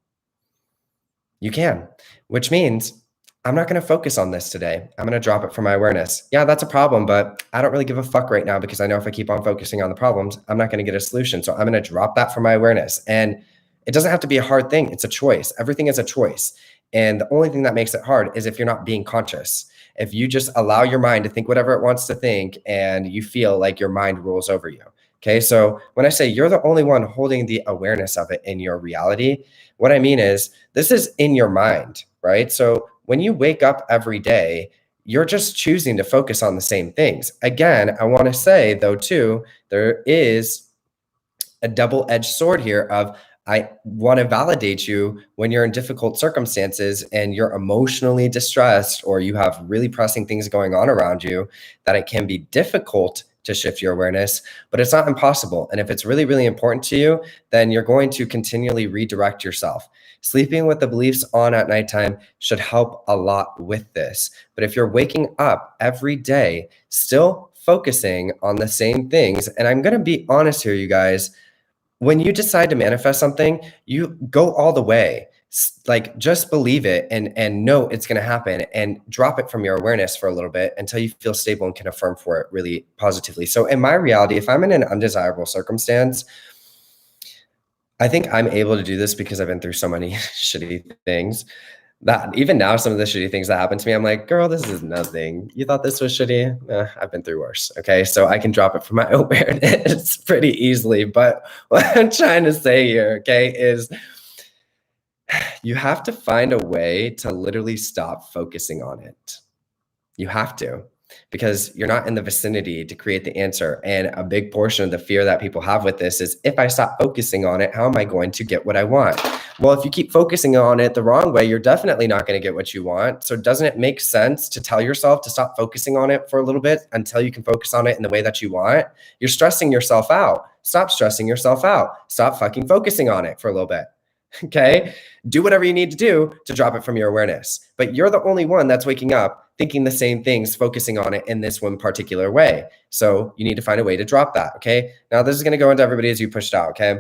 You can, which means I'm not going to focus on this today. I'm going to drop it from my awareness. Yeah, that's a problem, but I don't really give a fuck right now because I know if I keep on focusing on the problems, I'm not going to get a solution. So I'm going to drop that from my awareness. And it doesn't have to be a hard thing. It's a choice. Everything is a choice. And the only thing that makes it hard is if you're not being conscious. If you just allow your mind to think whatever it wants to think and you feel like your mind rules over you. Okay, so when I say you're the only one holding the awareness of it in your reality, what I mean is this is in your mind, right? So when you wake up every day, you're just choosing to focus on the same things. Again, I want to say though too, there is a double-edged sword here of I want to validate you when you're in difficult circumstances and you're emotionally distressed or you have really pressing things going on around you, that it can be difficult to shift your awareness, but it's not impossible. And if it's really, really important to you, then you're going to continually redirect yourself. Sleeping with the beliefs on at nighttime should help a lot with this. But if you're waking up every day, still focusing on the same things, and I'm going to be honest here, you guys, when you decide to manifest something, you go all the way. Like just believe it and know it's going to happen and drop it from your awareness for a little bit until you feel stable and can affirm for it really positively. So in my reality, if I'm in an undesirable circumstance, I think I'm able to do this because I've been through so many shitty things that even now, some of the shitty things that happen to me, I'm like, girl, this is nothing. You thought this was shitty? I've been through worse. Okay. So I can drop it from my awareness pretty easily. But what I'm trying to say here, okay, is you have to find a way to literally stop focusing on it. You have to, because you're not in the vicinity to create the answer. And a big portion of the fear that people have with this is if I stop focusing on it, how am I going to get what I want? Well, if you keep focusing on it the wrong way, you're definitely not going to get what you want. So doesn't it make sense to tell yourself to stop focusing on it for a little bit until you can focus on it in the way that you want? You're stressing yourself out. Stop stressing yourself out. Stop fucking focusing on it for a little bit. Okay. Do whatever you need to do to drop it from your awareness. But you're the only one that's waking up thinking the same things, focusing on it in this one particular way. So you need to find a way to drop that. Okay. Now this is going to go into everybody as you pushed out. Okay.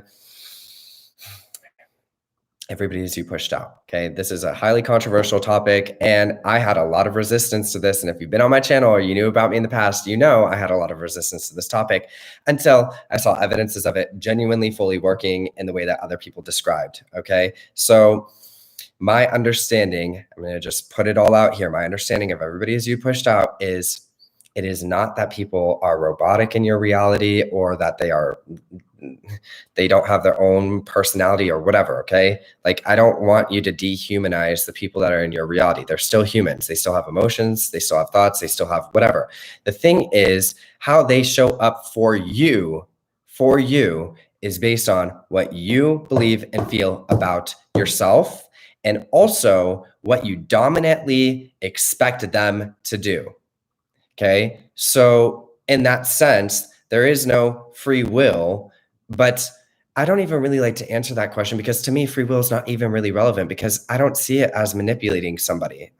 Everybody as you pushed out. Okay. This is a highly controversial topic and I had a lot of resistance to this. And if you've been on my channel or you knew about me in the past, you know, I had a lot of resistance to this topic until I saw evidences of it genuinely fully working in the way that other people described. Okay. So my understanding, I'm going to just put it all out here. My understanding of everybody as you pushed out is it is not that people are robotic in your reality or that they don't have their own personality or whatever. Okay. Like, I don't want you to dehumanize the people that are in your reality. They're still humans. They still have emotions. They still have thoughts. They still have whatever. The thing is how they show up for you is based on what you believe and feel about yourself, and also what you dominantly expect them to do. Okay. So, in that sense, there is no free will, but I don't even really like to answer that question because to me, free will is not even really relevant because I don't see it as manipulating somebody.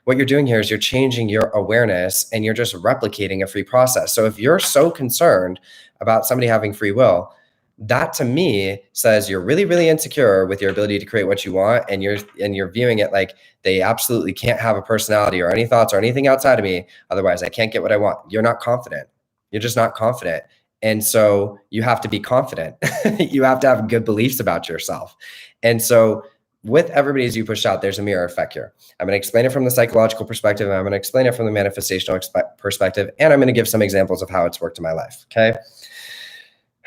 What you're doing here is you're changing your awareness and you're just replicating a free process. So, if you're so concerned about somebody having free will, that to me says you're really, really insecure with your ability to create what you want, and you're viewing it like they absolutely can't have a personality or any thoughts or anything outside of me. Otherwise, I can't get what I want. You're not confident. You're just not confident. And so you have to be confident. You have to have good beliefs about yourself. And so with everybody as you push out, there's a mirror effect here. I'm going to explain it from the psychological perspective, and I'm going to explain it from the manifestational perspective, and I'm going to give some examples of how it's worked in my life. Okay.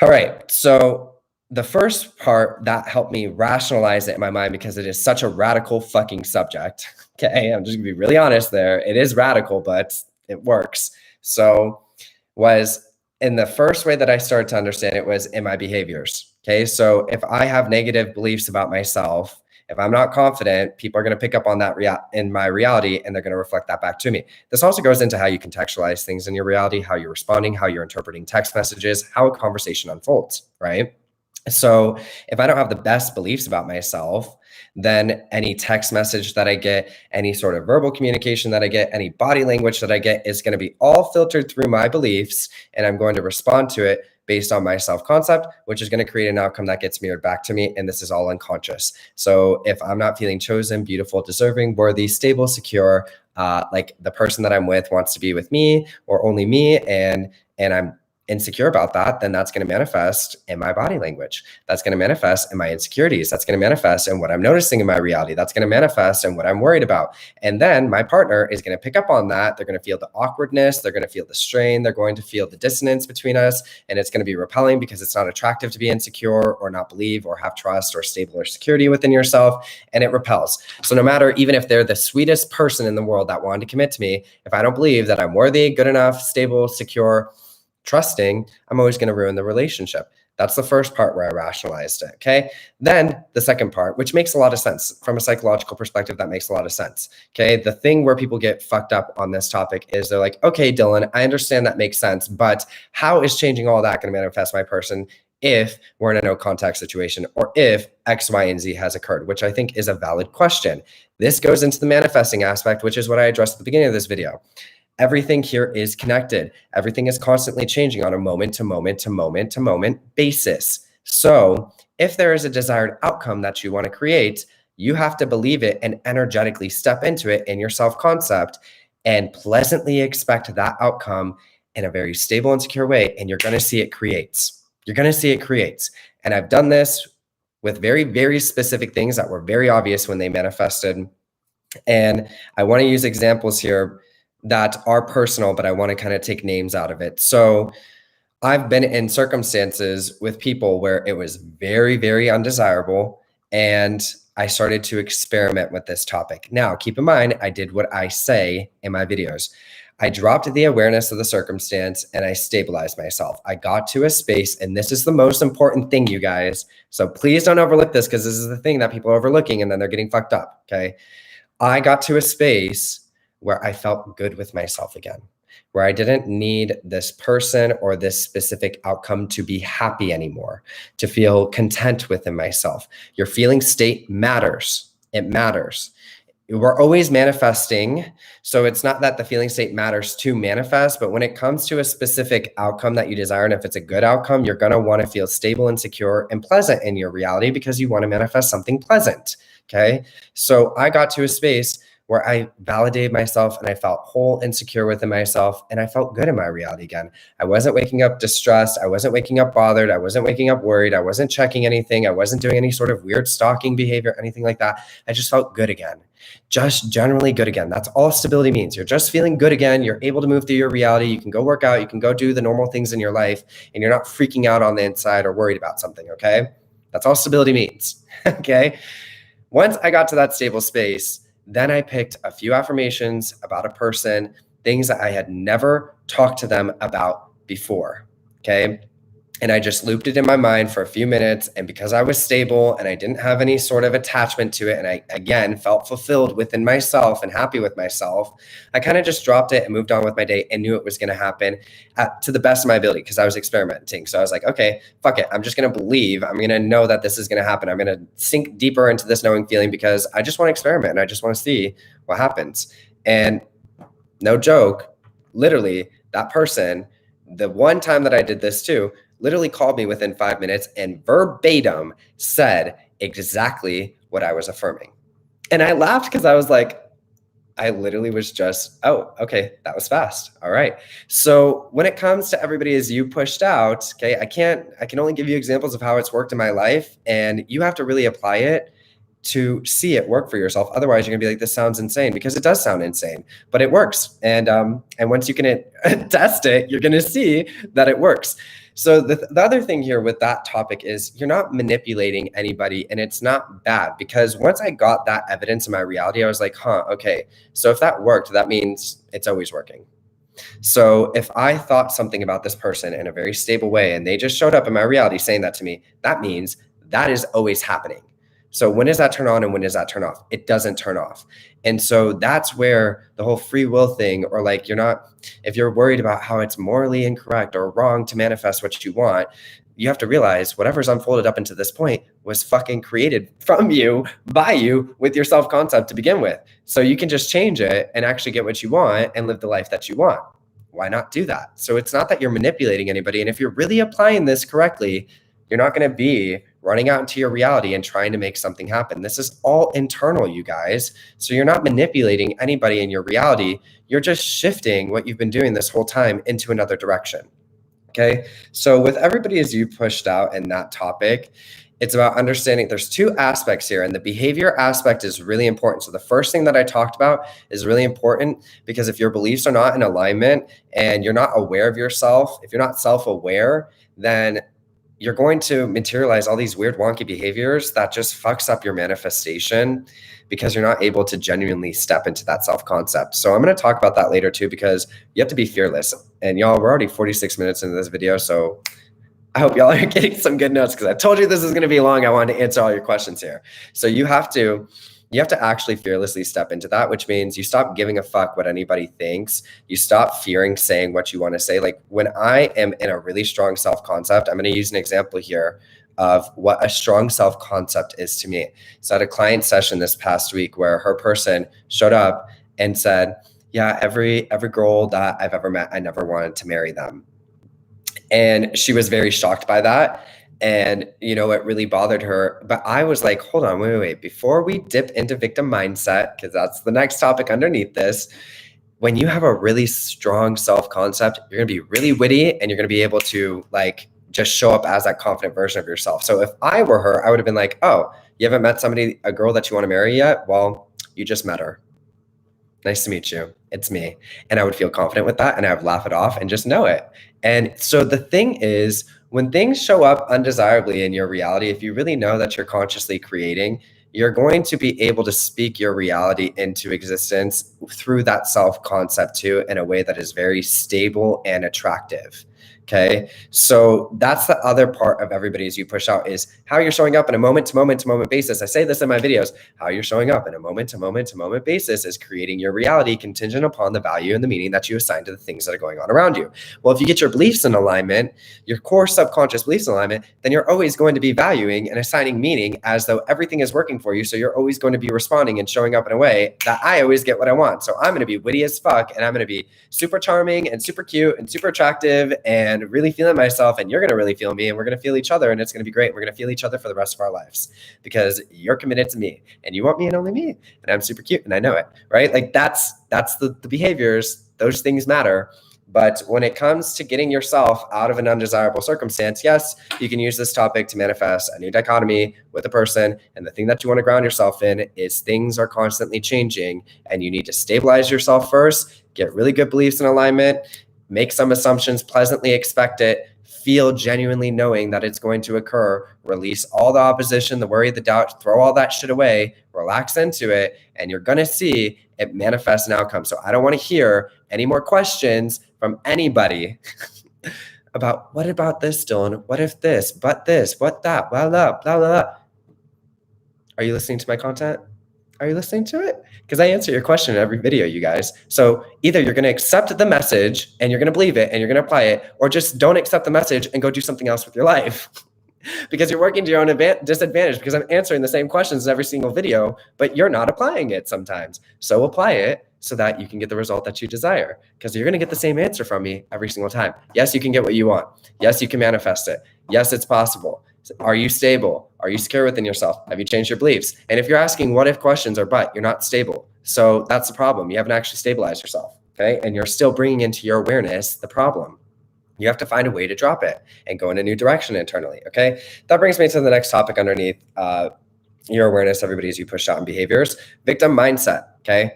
All right. So the first part that helped me rationalize it in my mind, because it is such a radical fucking subject. Okay. I'm just gonna be really honest there. It is radical, but it works. So was in the first way that I started to understand it was in my behaviors. Okay. So if I have negative beliefs about myself, if I'm not confident, people are going to pick up on that in my reality, and they're going to reflect that back to me. This also goes into how you contextualize things in your reality, how you're responding, how you're interpreting text messages, how a conversation unfolds, right? So if I don't have the best beliefs about myself, then any text message that I get, any sort of verbal communication that I get, any body language that I get is going to be all filtered through my beliefs, and I'm going to respond to it based on my self-concept, which is going to create an outcome that gets mirrored back to me. And this is all unconscious. So if I'm not feeling chosen, beautiful, deserving, worthy, stable, secure, like the person that I'm with wants to be with me or only me, and I'm insecure about that, then that's going to manifest in my body language. That's going to manifest in my insecurities. That's going to manifest in what I'm noticing in my reality. That's going to manifest in what I'm worried about. And then my partner is going to pick up on that. They're going to feel the awkwardness. They're going to feel the strain. They're going to feel the dissonance between us. And it's going to be repelling because it's not attractive to be insecure or not believe or have trust or stable or security within yourself. And it repels. So no matter, even if they're the sweetest person in the world that wanted to commit to me, if I don't believe that I'm worthy, good enough, stable, secure, trusting, I'm always going to ruin the relationship. That's the first part where I rationalized it. Okay. Then the second part, which makes a lot of sense from a psychological perspective, that makes a lot of sense. Okay. The thing where people get fucked up on this topic is they're like, okay, Dylan, I understand that makes sense, but how is changing all that going to manifest my person if we're in a no contact situation, or if X, Y, and Z has occurred, which I think is a valid question. This goes into the manifesting aspect, which is what I addressed at the beginning of this video. Everything here is connected. Everything is constantly changing on a moment to moment to moment to moment basis. So if there is a desired outcome that you want to create, you have to believe it and energetically step into it in your self-concept and pleasantly expect that outcome in a very stable and secure way. And you're going to see it creates. You're going to see it creates. And I've done this with very, very specific things that were very obvious when they manifested. And I want to use examples here that are personal, but I want to kind of take names out of it. So I've been in circumstances with people where it was very, very undesirable, and I started to experiment with this topic. Now, keep in mind, I did what I say in my videos. I dropped the awareness of the circumstance and I stabilized myself. I got to a space, and this is the most important thing, you guys. So please don't overlook this, because this is the thing that people are overlooking and then they're getting fucked up. Okay. I got to a space where I felt good with myself again, where I didn't need this person or this specific outcome to be happy anymore, to feel content within myself. Your feeling state matters. It matters. We're always manifesting. So it's not that the feeling state matters to manifest, but when it comes to a specific outcome that you desire, and if it's a good outcome, you're going to want to feel stable and secure and pleasant in your reality because you want to manifest something pleasant. Okay. So I got to a space where I validated myself and I felt whole and secure within myself, and I felt good in my reality again. I wasn't waking up distressed. I wasn't waking up bothered. I wasn't waking up worried. I wasn't checking anything. I wasn't doing any sort of weird stalking behavior, anything like that. I just felt good again. Just generally good again. That's all stability means. You're just feeling good again. You're able to move through your reality. You can go work out. You can go do the normal things in your life, and you're not freaking out on the inside or worried about something, okay? That's all stability means, okay? Once I got to that stable space, then I picked a few affirmations about a person, things that I had never talked to them about before, okay? And I just looped it in my mind for a few minutes. And because I was stable and I didn't have any sort of attachment to it, and I, again, felt fulfilled within myself and happy with myself, I kind of just dropped it and moved on with my day and knew it was going to happen to the best of my ability because I was experimenting. So I was like, okay, fuck it. I'm just going to believe. I'm going to know that this is going to happen. I'm going to sink deeper into this knowing feeling because I just want to experiment and I just want to see what happens. And no joke, literally, that person, the one time that I did this too, literally called me within 5 minutes and verbatim said exactly what I was affirming. And I laughed because I was like, I literally was just, oh, okay, that was fast. All right. So when it comes to everybody as you pushed out, okay, I can only give you examples of how it's worked in my life, and you have to really apply it to see it work for yourself. Otherwise, you're gonna be like, this sounds insane, because it does sound insane, but it works. And once you can test it, you're gonna see that it works. So the other thing here with that topic is you're not manipulating anybody, and it's not bad, because once I got that evidence in my reality, I was like, huh, okay, so if that worked, that means it's always working. So if I thought something about this person in a very stable way and they just showed up in my reality saying that to me, that means that is always happening. So when does that turn on and when does that turn off? It doesn't turn off. And so that's where the whole free will thing, or like if you're worried about how it's morally incorrect or wrong to manifest what you want, you have to realize whatever's unfolded up until this point was fucking created from you, by you, with your self-concept to begin with. So you can just change it and actually get what you want and live the life that you want. Why not do that? So it's not that you're manipulating anybody. And if you're really applying this correctly, you're not going to be running out into your reality and trying to make something happen. This is all internal, you guys. So you're not manipulating anybody in your reality. You're just shifting what you've been doing this whole time into another direction. Okay. So with everybody as you pushed out in that topic, it's about understanding there's two aspects here, and the behavior aspect is really important. So the first thing that I talked about is really important, because if your beliefs are not in alignment and you're not aware of yourself, if you're not self-aware, then you're going to materialize all these weird, wonky behaviors that just fucks up your manifestation, because you're not able to genuinely step into that self-concept. So I'm going to talk about that later too, because you have to be fearless. And y'all, we're already 46 minutes into this video, so I hope y'all are getting some good notes, because I told you this is going to be long. I wanted to answer all your questions here. So you have to actually fearlessly step into that, which means you stop giving a fuck what anybody thinks. You stop fearing saying what you want to say. Like when I am in a really strong self-concept, I'm going to use an example here of what a strong self-concept is to me. So I had a client session this past week where her person showed up and said, yeah, every girl that I've ever met, I never wanted to marry them. And she was very shocked by that. And, it really bothered her. But I was like, hold on, wait. Before we dip into victim mindset, because that's the next topic underneath this, when you have a really strong self-concept, you're going to be really witty, and you're going to be able to just show up as that confident version of yourself. So if I were her, I would have been like, oh, you haven't met a girl that you want to marry yet? Well, you just met her. Nice to meet you. It's me. And I would feel confident with that, and I would laugh it off and just know it. And so the thing is, when things show up undesirably in your reality, if you really know that you're consciously creating, you're going to be able to speak your reality into existence through that self-concept too, in a way that is very stable and attractive. Okay. So that's the other part of everybody as you push out, is how you're showing up in a moment to moment to moment basis. I say this in my videos, how you're showing up in a moment to moment to moment basis is creating your reality contingent upon the value and the meaning that you assign to the things that are going on around you. Well, if you get your beliefs in alignment, your core subconscious beliefs in alignment, then you're always going to be valuing and assigning meaning as though everything is working for you. So you're always going to be responding and showing up in a way that I always get what I want. So I'm going to be witty as fuck, and I'm going to be super charming and super cute and super attractive and really feeling myself, and you're going to really feel me, and we're going to feel each other, and it's going to be great. We're going to feel each other for the rest of our lives, because you're committed to me and you want me and only me, and I'm super cute and I know it, right? Like that's the behaviors. Those things matter. But when it comes to getting yourself out of an undesirable circumstance, yes, you can use this topic to manifest a new dichotomy with a person. And the thing that you want to ground yourself in is things are constantly changing, and you need to stabilize yourself first, get really good beliefs in alignment, make some assumptions, pleasantly expect it, feel genuinely knowing that it's going to occur, release all the opposition, the worry, the doubt, throw all that shit away, relax into it, and you're going to see it manifest an outcome. So I don't want to hear any more questions from anybody about what about this, Dylan? What if this, but this, what that, blah, blah, blah, blah. Are you listening to my content? Are you listening to it? Because I answer your question in every video, you guys. So either you're going to accept the message and you're going to believe it and you're going to apply it, or just don't accept the message and go do something else with your life. Because you're working to your own disadvantage, because I'm answering the same questions in every single video, but you're not applying it sometimes. So apply it so that you can get the result that you desire, because you're going to get the same answer from me every single time. Yes, you can get what you want. Yes, you can manifest it. Yes, it's possible. Are you stable? Are you secure within yourself? Have you changed your beliefs? And if you're asking what if questions or but, you're not stable. So that's the problem. You haven't actually stabilized yourself, okay? And you're still bringing into your awareness the problem. You have to find a way to drop it and go in a new direction internally, okay? That brings me to the next topic underneath your awareness, everybody, as you push out in behaviors. Victim mindset, okay?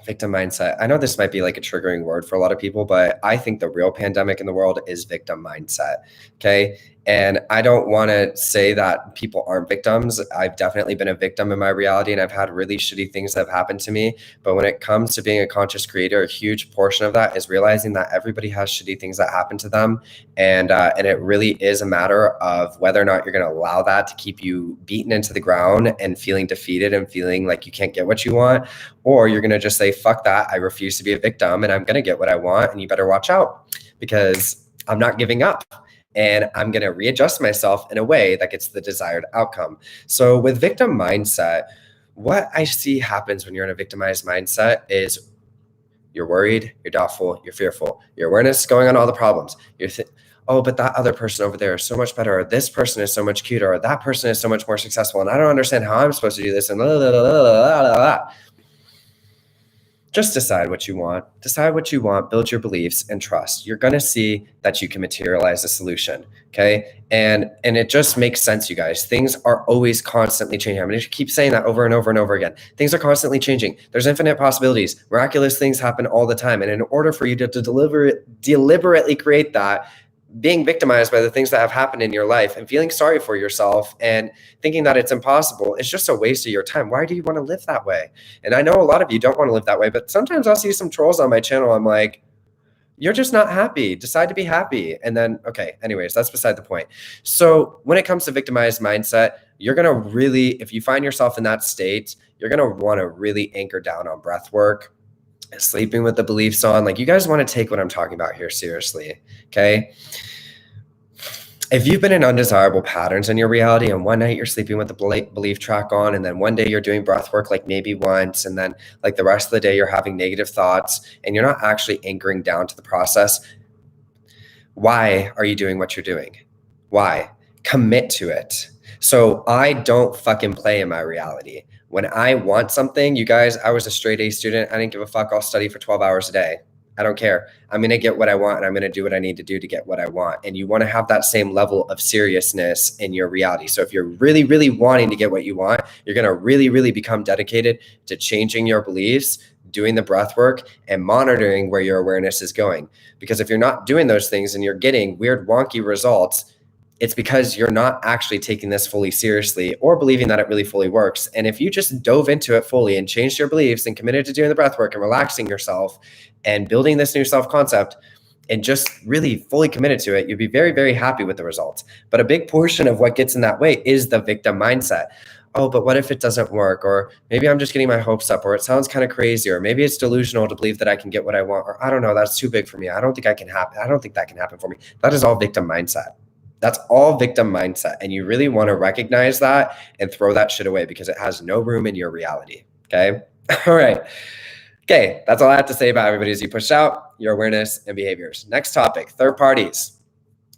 Victim mindset. I know this might be like a triggering word for a lot of people, but I think the real pandemic in the world is victim mindset, okay? And I don't want to say that people aren't victims. I've definitely been a victim in my reality, and I've had really shitty things that have happened to me. But when it comes to being a conscious creator, a huge portion of that is realizing that everybody has shitty things that happen to them. And it really is a matter of whether or not you're going to allow that to keep you beaten into the ground and feeling defeated and feeling like you can't get what you want, or you're going to just say, fuck that, I refuse to be a victim and I'm going to get what I want, and you better watch out because I'm not giving up. And I'm going to readjust myself in a way that gets the desired outcome. So with victim mindset, what I see happens when you're in a victimized mindset is you're worried, you're doubtful, you're fearful. Your awareness is going on all the problems. Oh, but that other person over there is so much better, or this person is so much cuter, or that person is so much more successful, and I don't understand how I'm supposed to do this, and blah, blah, blah, blah, blah, blah. Just decide what you want. Decide what you want, build your beliefs, and trust. You're going to see that you can materialize a solution, okay? And it just makes sense, you guys. Things are always constantly changing. I'm going to keep saying that over and over and over again. Things are constantly changing. There's infinite possibilities. Miraculous things happen all the time. And in order for you to deliberately create that, being victimized by the things that have happened in your life and feeling sorry for yourself and thinking that it's impossible, it's just a waste of your time. Why do you want to live that way? And I know a lot of you don't want to live that way, but sometimes I'll see some trolls on my channel. I'm like, you're just not happy. Decide to be happy. And then, okay, anyways, that's beside the point. So when it comes to victimized mindset, you're going to really, if you find yourself in that state, you're going to want to really anchor down on breath work, sleeping with the beliefs on. Like, you guys want to take what I'm talking about here seriously, okay? If you've been in undesirable patterns in your reality, and one night you're sleeping with the belief track on, and then one day you're doing breath work like maybe once, and then like the rest of the day you're having negative thoughts and you're not actually anchoring down to the process, why are you doing what you're doing? Why? Commit to it. So I don't fucking play in my reality. When I want something, you guys, I was a straight A student. I didn't give a fuck. I'll study for 12 hours a day. I don't care. I'm going to get what I want, and I'm going to do what I need to do to get what I want. And you want to have that same level of seriousness in your reality. So if you're really, really wanting to get what you want, you're going to really, really become dedicated to changing your beliefs, doing the breath work, and monitoring where your awareness is going. Because if you're not doing those things and you're getting weird, wonky results, it's because you're not actually taking this fully seriously or believing that it really fully works. And if you just dove into it fully and changed your beliefs and committed to doing the breath work and relaxing yourself and building this new self-concept and just really fully committed to it, you'd be very, very happy with the results. But a big portion of what gets in that way is the victim mindset. Oh, but what if it doesn't work? Or maybe I'm just getting my hopes up, or it sounds kind of crazy, or maybe it's delusional to believe that I can get what I want, or I don't know, that's too big for me. I don't think that can happen for me. That is all victim mindset. That's all victim mindset. And you really want to recognize that and throw that shit away because it has no room in your reality. Okay. All right. Okay. That's all I have to say about everybody as you push out your awareness and behaviors. Next topic, third parties.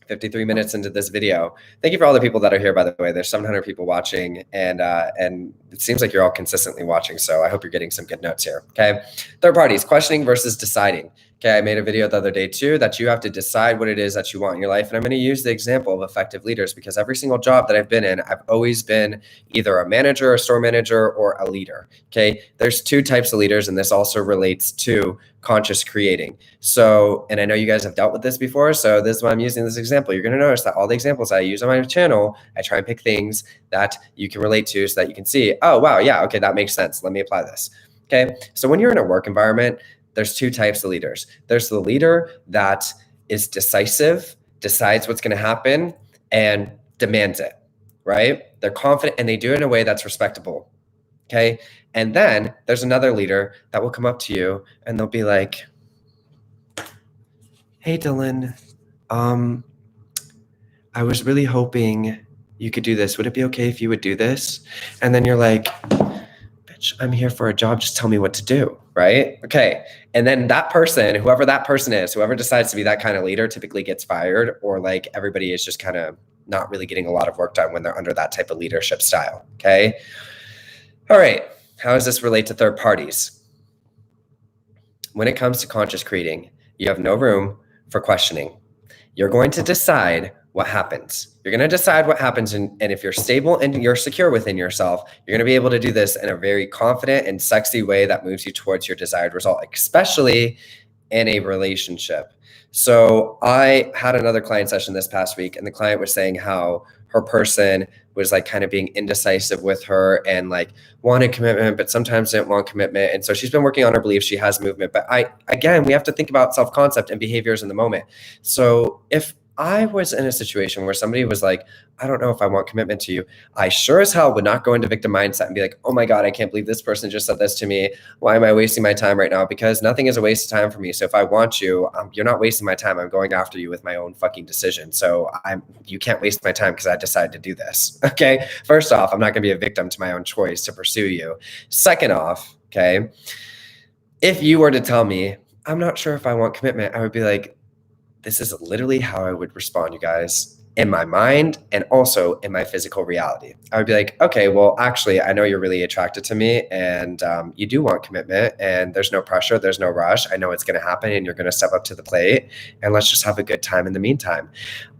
53 minutes into this video. Thank you for all the people that are here, by the way. There's 700 people watching, and it seems like you're all consistently watching. So I hope you're getting some good notes here. Okay. Third parties, questioning versus deciding. Okay, I made a video the other day too that you have to decide what it is that you want in your life. And I'm going to use the example of effective leaders because every single job that I've been in, I've always been either a manager, a store manager, or a leader. Okay, there's two types of leaders, and this also relates to conscious creating. So, and I know you guys have dealt with this before, so this is why I'm using this example. You're going to notice that all the examples I use on my channel, I try and pick things that you can relate to so that you can see, oh, wow, yeah, okay, that makes sense. Let me apply this. Okay, so when you're in a work environment, there's two types of leaders. There's the leader that is decisive, decides what's going to happen, and demands it, right? They're confident and they do it in a way that's respectable. Okay. And then there's another leader that will come up to you and they'll be like, hey, Dylan, I was really hoping you could do this. Would it be okay if you would do this? And then you're like, bitch, I'm here for a job. Just tell me what to do. Right? Okay. And then that person, whoever that person is, whoever decides to be that kind of leader typically gets fired, or like everybody is just kind of not really getting a lot of work done when they're under that type of leadership style. Okay. All right. How does this relate to third parties? When it comes to conscious creating, you have no room for questioning. You're going to decide what happens. You're going to decide what happens. And if you're stable and you're secure within yourself, you're going to be able to do this in a very confident and sexy way that moves you towards your desired result, especially in a relationship. So I had another client session this past week, and the client was saying how her person was like kind of being indecisive with her and like wanted commitment, but sometimes didn't want commitment. And so she's been working on her beliefs. She has movement, but again, we have to think about self-concept and behaviors in the moment. So if I was in a situation where somebody was like, I don't know if I want commitment to you, I sure as hell would not go into victim mindset and be like, oh my God, I can't believe this person just said this to me. Why am I wasting my time right now? Because nothing is a waste of time for me. So if I want you, you're not wasting my time. I'm going after you with my own fucking decision. So you can't waste my time because I decided to do this. Okay. First off, I'm not going to be a victim to my own choice to pursue you. Second off, okay, if you were to tell me, I'm not sure if I want commitment, I would be like, this is literally how I would respond, you guys, in my mind and also in my physical reality. I would be like, okay, well, actually, I know you're really attracted to me and you do want commitment and there's no pressure, there's no rush. I know it's going to happen and you're going to step up to the plate and let's just have a good time in the meantime.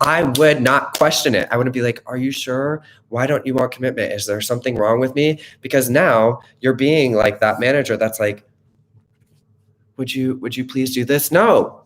I would not question it. I wouldn't be like, are you sure? Why don't you want commitment? Is there something wrong with me? Because now you're being like that manager that's like, would you please do this? No.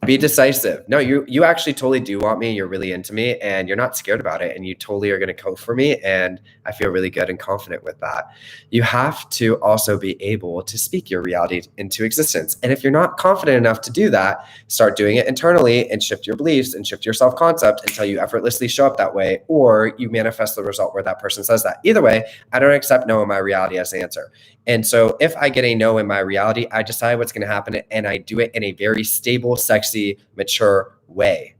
Be decisive. No, you actually totally do want me. You're really into me and you're not scared about it. And you totally are going to go for me. And I feel really good and confident with that. You have to also be able to speak your reality into existence. And if you're not confident enough to do that, start doing it internally and shift your beliefs and shift your self-concept until you effortlessly show up that way, or you manifest the result where that person says that. Either way, I don't accept no in my reality as the answer. And so if I get a no in my reality, I decide what's going to happen and I do it in a very stable, sexy, mature way.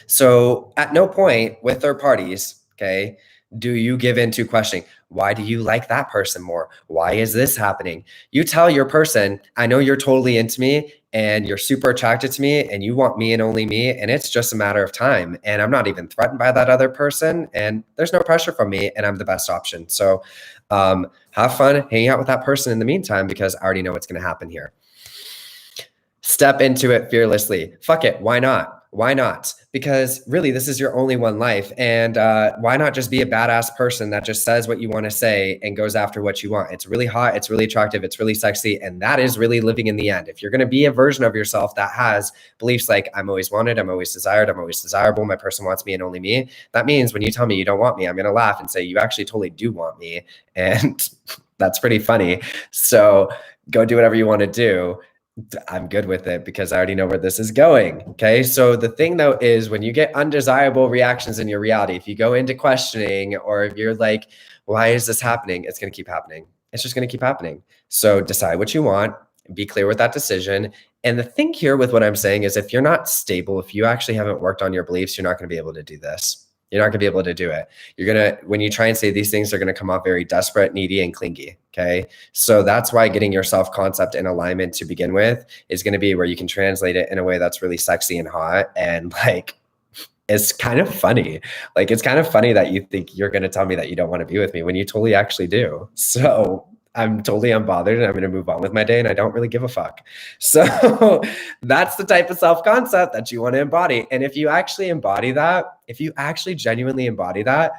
So at no point with third parties, okay, do you give into questioning, why do you like that person more? Why is this happening? You tell your person, I know you're totally into me and you're super attracted to me and you want me and only me. And it's just a matter of time. And I'm not even threatened by that other person. And there's no pressure from me and I'm the best option. So have fun hanging out with that person in the meantime, because I already know what's going to happen here. Step into it fearlessly. Fuck it. Why not? Why not? Because really, this is your only one life. And why not just be a badass person that just says what you want to say and goes after what you want? It's really hot. It's really attractive. It's really sexy. And that is really living in the end. If you're going to be a version of yourself that has beliefs like I'm always wanted, I'm always desired, I'm always desirable, my person wants me and only me. That means when you tell me you don't want me, I'm going to laugh and say, you actually totally do want me. And that's pretty funny. So go do whatever you want to do. I'm good with it because I already know where this is going. Okay. So the thing though is when you get undesirable reactions in your reality, if you go into questioning or if you're like, why is this happening? It's going to keep happening. It's just going to keep happening. So decide what you want, be clear with that decision. And the thing here with what I'm saying is if you're not stable, if you actually haven't worked on your beliefs, you're not going to be able to do this. You're not going to be able to do it. You're going to, when you try and say these things, they're going to come off very desperate, needy, and clingy. Okay. So that's why getting your self-concept in alignment to begin with is going to be where you can translate it in a way that's really sexy and hot. And like, it's kind of funny. Like, it's kind of funny that you think you're going to tell me that you don't want to be with me when you totally actually do. So I'm totally unbothered and I'm going to move on with my day and I don't really give a fuck. So that's the type of self-concept that you want to embody. And if you actually embody that, if you actually genuinely embody that,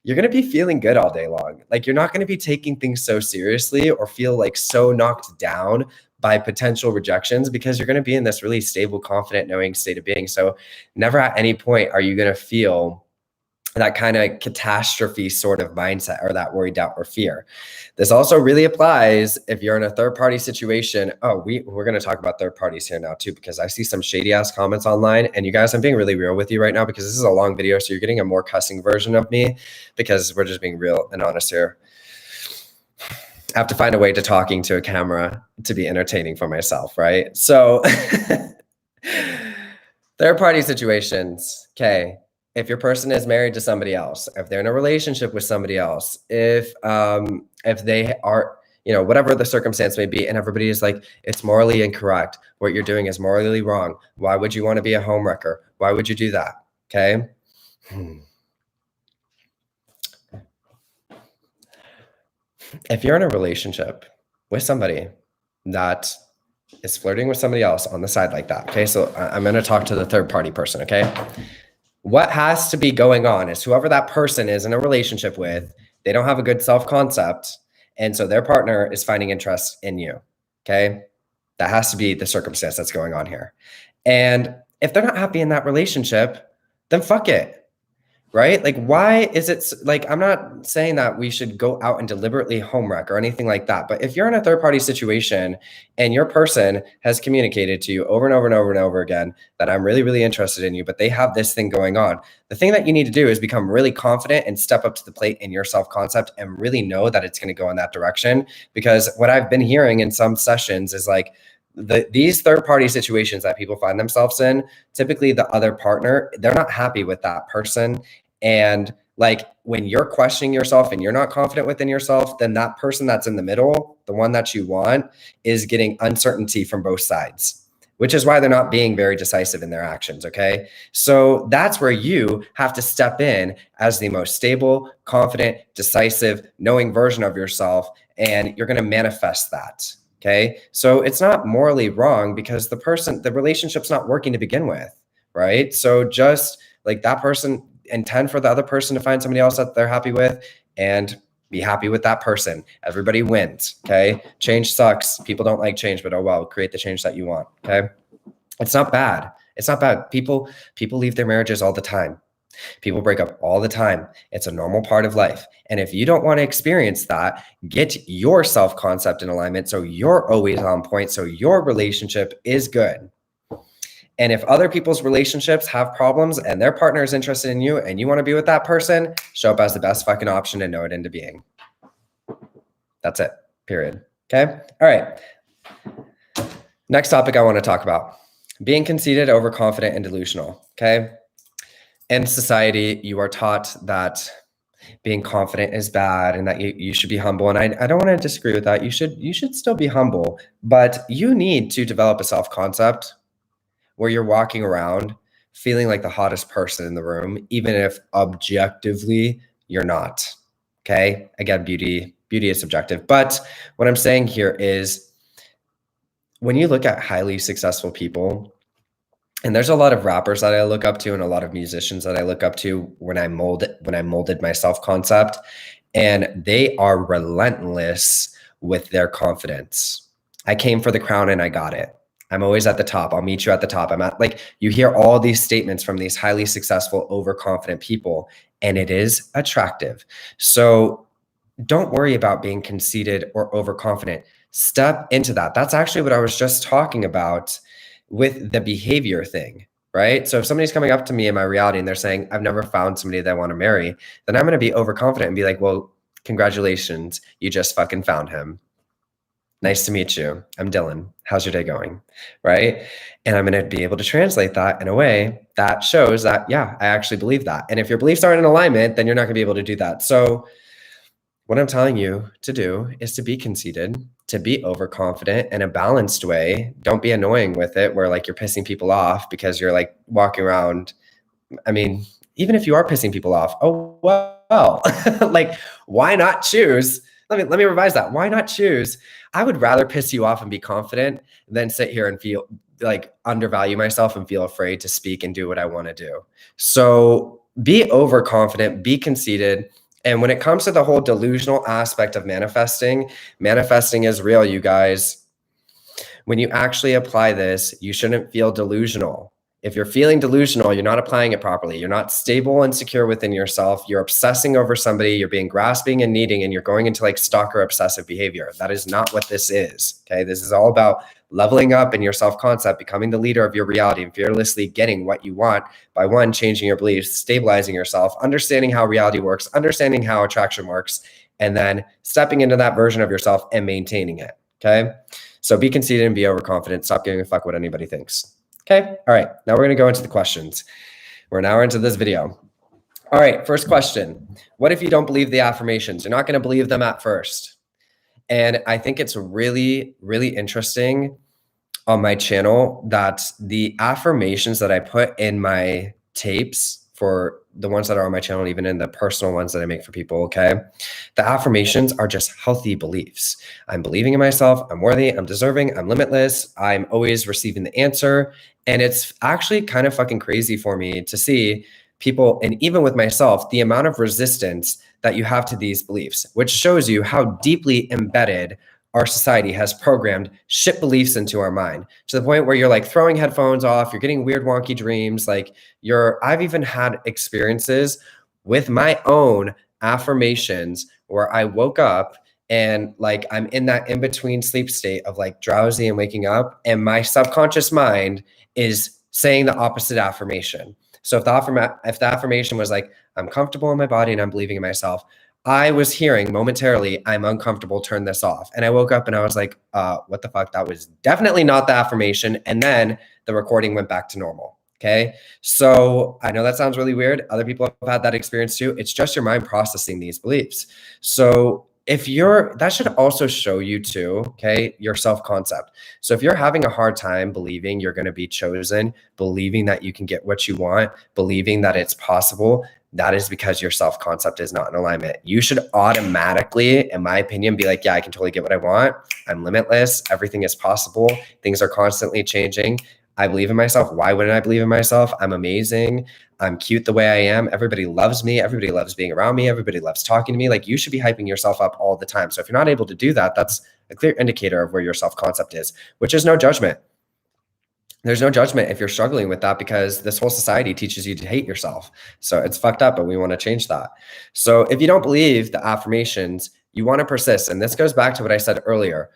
you're going to be feeling good all day long. Like, you're not going to be taking things so seriously or feel like so knocked down by potential rejections because you're going to be in this really stable, confident, knowing state of being. So never at any point are you going to feel that kind of catastrophe sort of mindset, or that worry, doubt, or fear. This also really applies if you're in a third-party situation. Oh, we're going to talk about third parties here now too, because I see some shady ass comments online. And you guys, I'm being really real with you right now because this is a long video, so you're getting a more cussing version of me because we're just being real and honest here. I have to find a way to talking to a camera to be entertaining for myself, right? So third-party situations, okay. If your person is married to somebody else, if they're in a relationship with somebody else, if they are, whatever the circumstance may be, and everybody is like, it's morally incorrect. What you're doing is morally wrong. Why would you want to be a homewrecker? Why would you do that? Okay. If you're in a relationship with somebody that is flirting with somebody else on the side like that, okay, so I'm going to talk to the third party person, okay? What has to be going on is whoever that person is in a relationship with, they don't have a good self-concept. And so their partner is finding interest in you, okay? That has to be the circumstance that's going on here. And if they're not happy in that relationship, then fuck it. Right? Like, why is it like, I'm not saying that we should go out and deliberately homewreck or anything like that. But if you're in a third party situation and your person has communicated to you over and over and over and over again that I'm really, really interested in you, but they have this thing going on, the thing that you need to do is become really confident and step up to the plate in your self-concept and really know that it's going to go in that direction. Because what I've been hearing in some sessions is like, these third-party situations that people find themselves in, typically the other partner, they're not happy with that person. And like when you're questioning yourself and you're not confident within yourself, then that person that's in the middle, the one that you want, is getting uncertainty from both sides, which is why they're not being very decisive in their actions, okay? So that's where you have to step in as the most stable, confident, decisive, knowing version of yourself, and you're gonna manifest that. Okay. So it's not morally wrong because the relationship's not working to begin with. Right. So just like that person, intend for the other person to find somebody else that they're happy with and be happy with that person. Everybody wins. Okay. Change sucks. People don't like change, but oh well, create the change that you want. Okay. It's not bad. It's not bad. People leave their marriages all the time. People break up all the time. It's a normal part of life. And if you don't want to experience that, get your self-concept in alignment so you're always on point, so your relationship is good. And if other people's relationships have problems and their partner is interested in you and you want to be with that person, show up as the best fucking option and know it into being. That's it. Period. Okay? All right. Next topic I want to talk about. Being conceited, overconfident, and delusional. Okay? In society, you are taught that being confident is bad and that you should be humble. And I don't want to disagree with that. You should still be humble, but you need to develop a self-concept where you're walking around feeling like the hottest person in the room, even if objectively you're not. Okay. Again, beauty is subjective. But what I'm saying here is when you look at highly successful people, and there's a lot of rappers that I look up to and a lot of musicians that I look up to when I molded my self-concept, and they are relentless with their confidence. I came for the crown and I got it. I'm always at the top. I'll meet you at the top. You hear all these statements from these highly successful, overconfident people, and it is attractive. So don't worry about being conceited or overconfident. Step into that. That's actually what I was just talking about with the behavior thing, right? So if somebody's coming up to me in my reality and they're saying, I've never found somebody that I want to marry, then I'm going to be overconfident and be like, well, congratulations. You just fucking found him. Nice to meet you. I'm Dylan. How's your day going? Right? And I'm going to be able to translate that in a way that shows that, yeah, I actually believe that. And if your beliefs aren't in alignment, then you're not going to be able to do that. So what I'm telling you to do is to be conceited, to be overconfident in a balanced way. Don't be annoying with it where like you're pissing people off because you're like walking around. I mean, even if you are pissing people off, oh, well, like why not choose? Let me revise that. Why not choose? I would rather piss you off and be confident than sit here and feel like undervalue myself and feel afraid to speak and do what I want to do. So be overconfident, be conceited. And when it comes to the whole delusional aspect of manifesting is real, you guys. When you actually apply this, you shouldn't feel delusional. If you're feeling delusional, you're not applying it properly. You're not stable and secure within yourself. You're obsessing over somebody. You're being grasping and needing, and you're going into like stalker obsessive behavior. That is not what this is. Okay. This is all about leveling up in your self-concept, becoming the leader of your reality, and fearlessly getting what you want by one, changing your beliefs, stabilizing yourself, understanding how reality works, understanding how attraction works, and then stepping into that version of yourself and maintaining it. Okay. So be conceited and be overconfident. Stop giving a fuck what anybody thinks. Okay. All right. Now we're going to go into the questions. We're an hour into this video. All right. First question. What if you don't believe the affirmations? You're not going to believe them at first. And I think it's really, really interesting on my channel that the affirmations that I put in my tapes, for the ones that are on my channel, even in the personal ones that I make for people, okay? The affirmations are just healthy beliefs. I'm believing in myself. I'm worthy. I'm deserving. I'm limitless. I'm always receiving the answer. And it's actually kind of fucking crazy for me to see people, and even with myself, the amount of resistance that you have to these beliefs, which shows you how deeply embedded our society has programmed shit beliefs into our mind, to the point where you're like throwing headphones off, you're getting weird wonky dreams. Like I've even had experiences with my own affirmations where I woke up and like I'm in that in-between sleep state of like drowsy and waking up, and my subconscious mind is saying the opposite affirmation. So if the affirmation was like, I'm comfortable in my body and I'm believing in myself, I was hearing momentarily, I'm uncomfortable, turn this off. And I woke up and I was like, what the fuck? That was definitely not the affirmation. And then the recording went back to normal. Okay. So I know that sounds really weird. Other people have had that experience too. It's just your mind processing these beliefs. So that should also show you too, okay, your self-concept. So if you're having a hard time believing you're going to be chosen, believing that you can get what you want, believing that it's possible, that is because your self-concept is not in alignment. You should automatically, in my opinion, be like, yeah, I can totally get what I want. I'm limitless. Everything is possible. Things are constantly changing. I believe in myself. Why wouldn't I believe in myself? I'm amazing. I'm cute the way I am. Everybody loves me. Everybody loves being around me. Everybody loves talking to me. Like, you should be hyping yourself up all the time. So if you're not able to do that, that's a clear indicator of where your self-concept is, which is no judgment. There's no judgment if you're struggling with that, because this whole society teaches you to hate yourself. So it's fucked up, but we want to change that. So if you don't believe the affirmations, you want to persist. And this goes back to what I said earlier.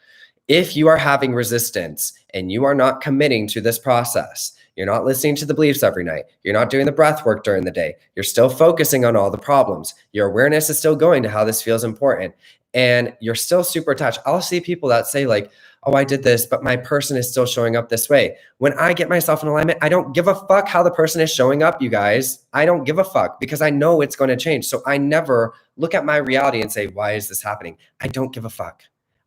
If you are having resistance and you are not committing to this process, you're not listening to the beliefs every night, you're not doing the breath work during the day, you're still focusing on all the problems, your awareness is still going to how this feels important, and you're still super attached. I'll see people that say like, oh, I did this, but my person is still showing up this way. When I get myself in alignment, I don't give a fuck how the person is showing up, you guys. I don't give a fuck, because I know it's going to change. So I never look at my reality and say, why is this happening? I don't give a fuck.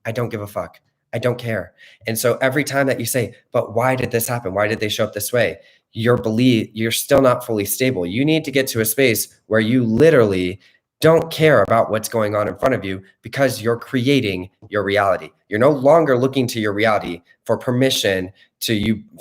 I don't give a fuck. I don't care. And so every time that you say, but why did this happen? Why did they show up this way? You're still not fully stable. You need to get to a space where you literally don't care about what's going on in front of you, because you're creating your reality. You're no longer looking to your reality for permission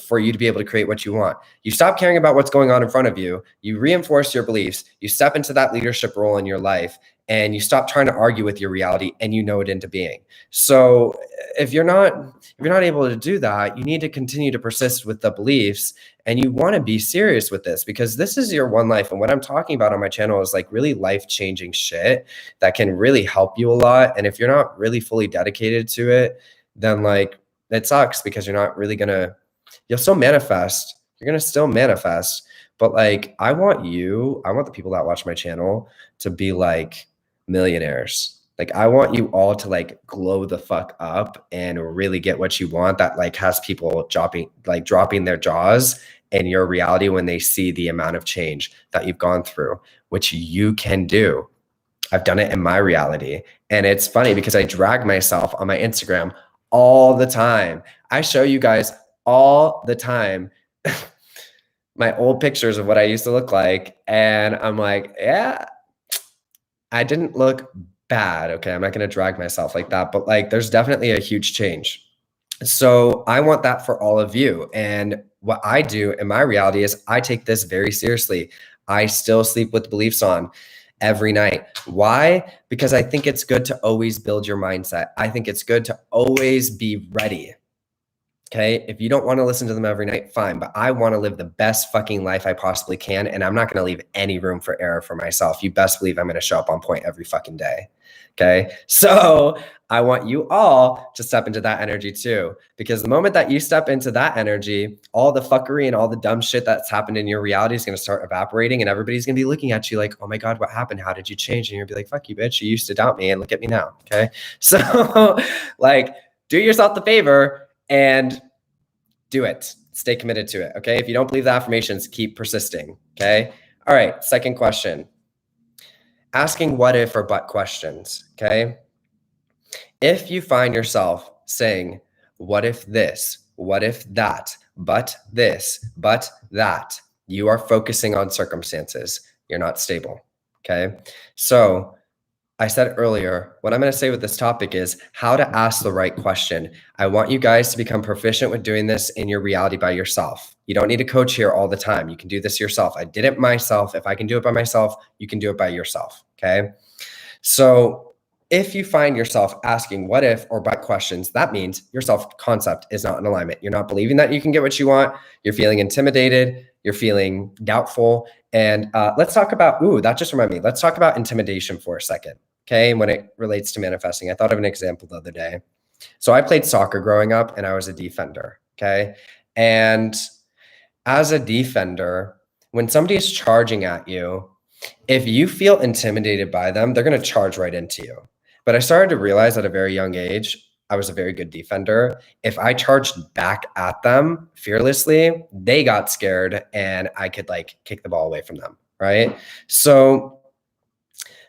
for you to be able to create what you want. You stop caring about what's going on in front of you. You reinforce your beliefs. You step into that leadership role in your life, and you stop trying to argue with your reality, and you know it into being. So if you're not able to do that, you need to continue to persist with the beliefs, and you want to be serious with this, because this is your one life. And what I'm talking about on my channel is like really life-changing shit that can really help you a lot. And if you're not really fully dedicated to it, then like it sucks, because you'll still manifest. You're going to still manifest. But like, I want the people that watch my channel to be like millionaires. Like, I want you all to like glow the fuck up and really get what you want. That like has people dropping their jaws in your reality when they see the amount of change that you've gone through, which you can do. I've done it in my reality. And it's funny because I drag myself on my Instagram all the time. I show you guys all the time my old pictures of what I used to look like. And I'm like, yeah, I didn't look bad. Okay. I'm not going to drag myself like that, but like, there's definitely a huge change. So I want that for all of you. And what I do in my reality is I take this very seriously. I still sleep with beliefs on every night. Why? Because I think it's good to always build your mindset. I think it's good to always be ready. Okay. If you don't want to listen to them every night, fine. But I want to live the best fucking life I possibly can. And I'm not going to leave any room for error for myself. You best believe I'm going to show up on point every fucking day. Okay. So I want you all to step into that energy too. Because the moment that you step into that energy, all the fuckery and all the dumb shit that's happened in your reality is going to start evaporating. And everybody's going to be looking at you like, oh my God, what happened? How did you change? And you're going to be like, fuck you, bitch. You used to doubt me. And look at me now. Okay. So like, do yourself the favor and do it. Stay committed to it. Okay. If you don't believe the affirmations, keep persisting. Okay. All right. Second question. Asking what if or but questions. Okay. If you find yourself saying, what if this, what if that, but this, but that, you are focusing on circumstances. You're not stable. Okay. So I said earlier, what I'm going to say with this topic is how to ask the right question. I want you guys to become proficient with doing this in your reality by yourself. You don't need a coach here all the time. You can do this yourself. I did it myself. If I can do it by myself, you can do it by yourself. Okay. So if you find yourself asking what if or but questions, that means your self-concept is not in alignment. You're not believing that you can get what you want. You're feeling intimidated. You're feeling doubtful. And let's talk about, that just reminded me. Let's talk about intimidation for a second. Okay. When it relates to manifesting, I thought of an example the other day. So I played soccer growing up and I was a defender. Okay. And as a defender, when somebody is charging at you, if you feel intimidated by them, they're going to charge right into you. But I started to realize at a very young age, I was a very good defender. If I charged back at them fearlessly, they got scared and I could like kick the ball away from them. Right. So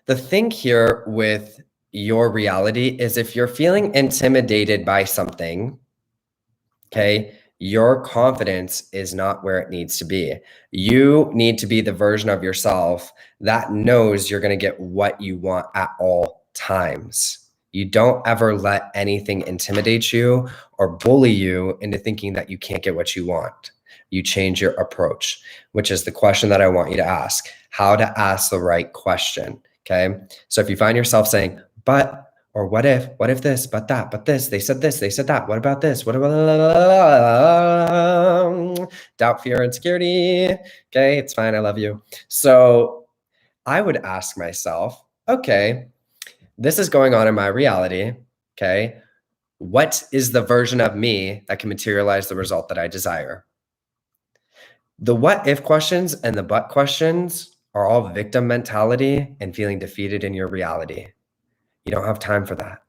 the thing here with your reality is if you're feeling intimidated by something, okay, your confidence is not where it needs to be. You need to be the version of yourself that knows you're going to get what you want at all times. You don't ever let anything intimidate you or bully you into thinking that you can't get what you want. You change your approach, which is the question that I want you to ask. How to ask the right question. Okay. So if you find yourself saying, but, or what if this, but that, but this, they said that, what about this? What about doubt, fear, insecurity? Okay. It's fine. I love you. So I would ask myself, okay, this is going on in my reality. Okay. What is the version of me that can materialize the result that I desire? The what if questions and the but questions are all victim mentality and feeling defeated in your reality. You don't have time for that.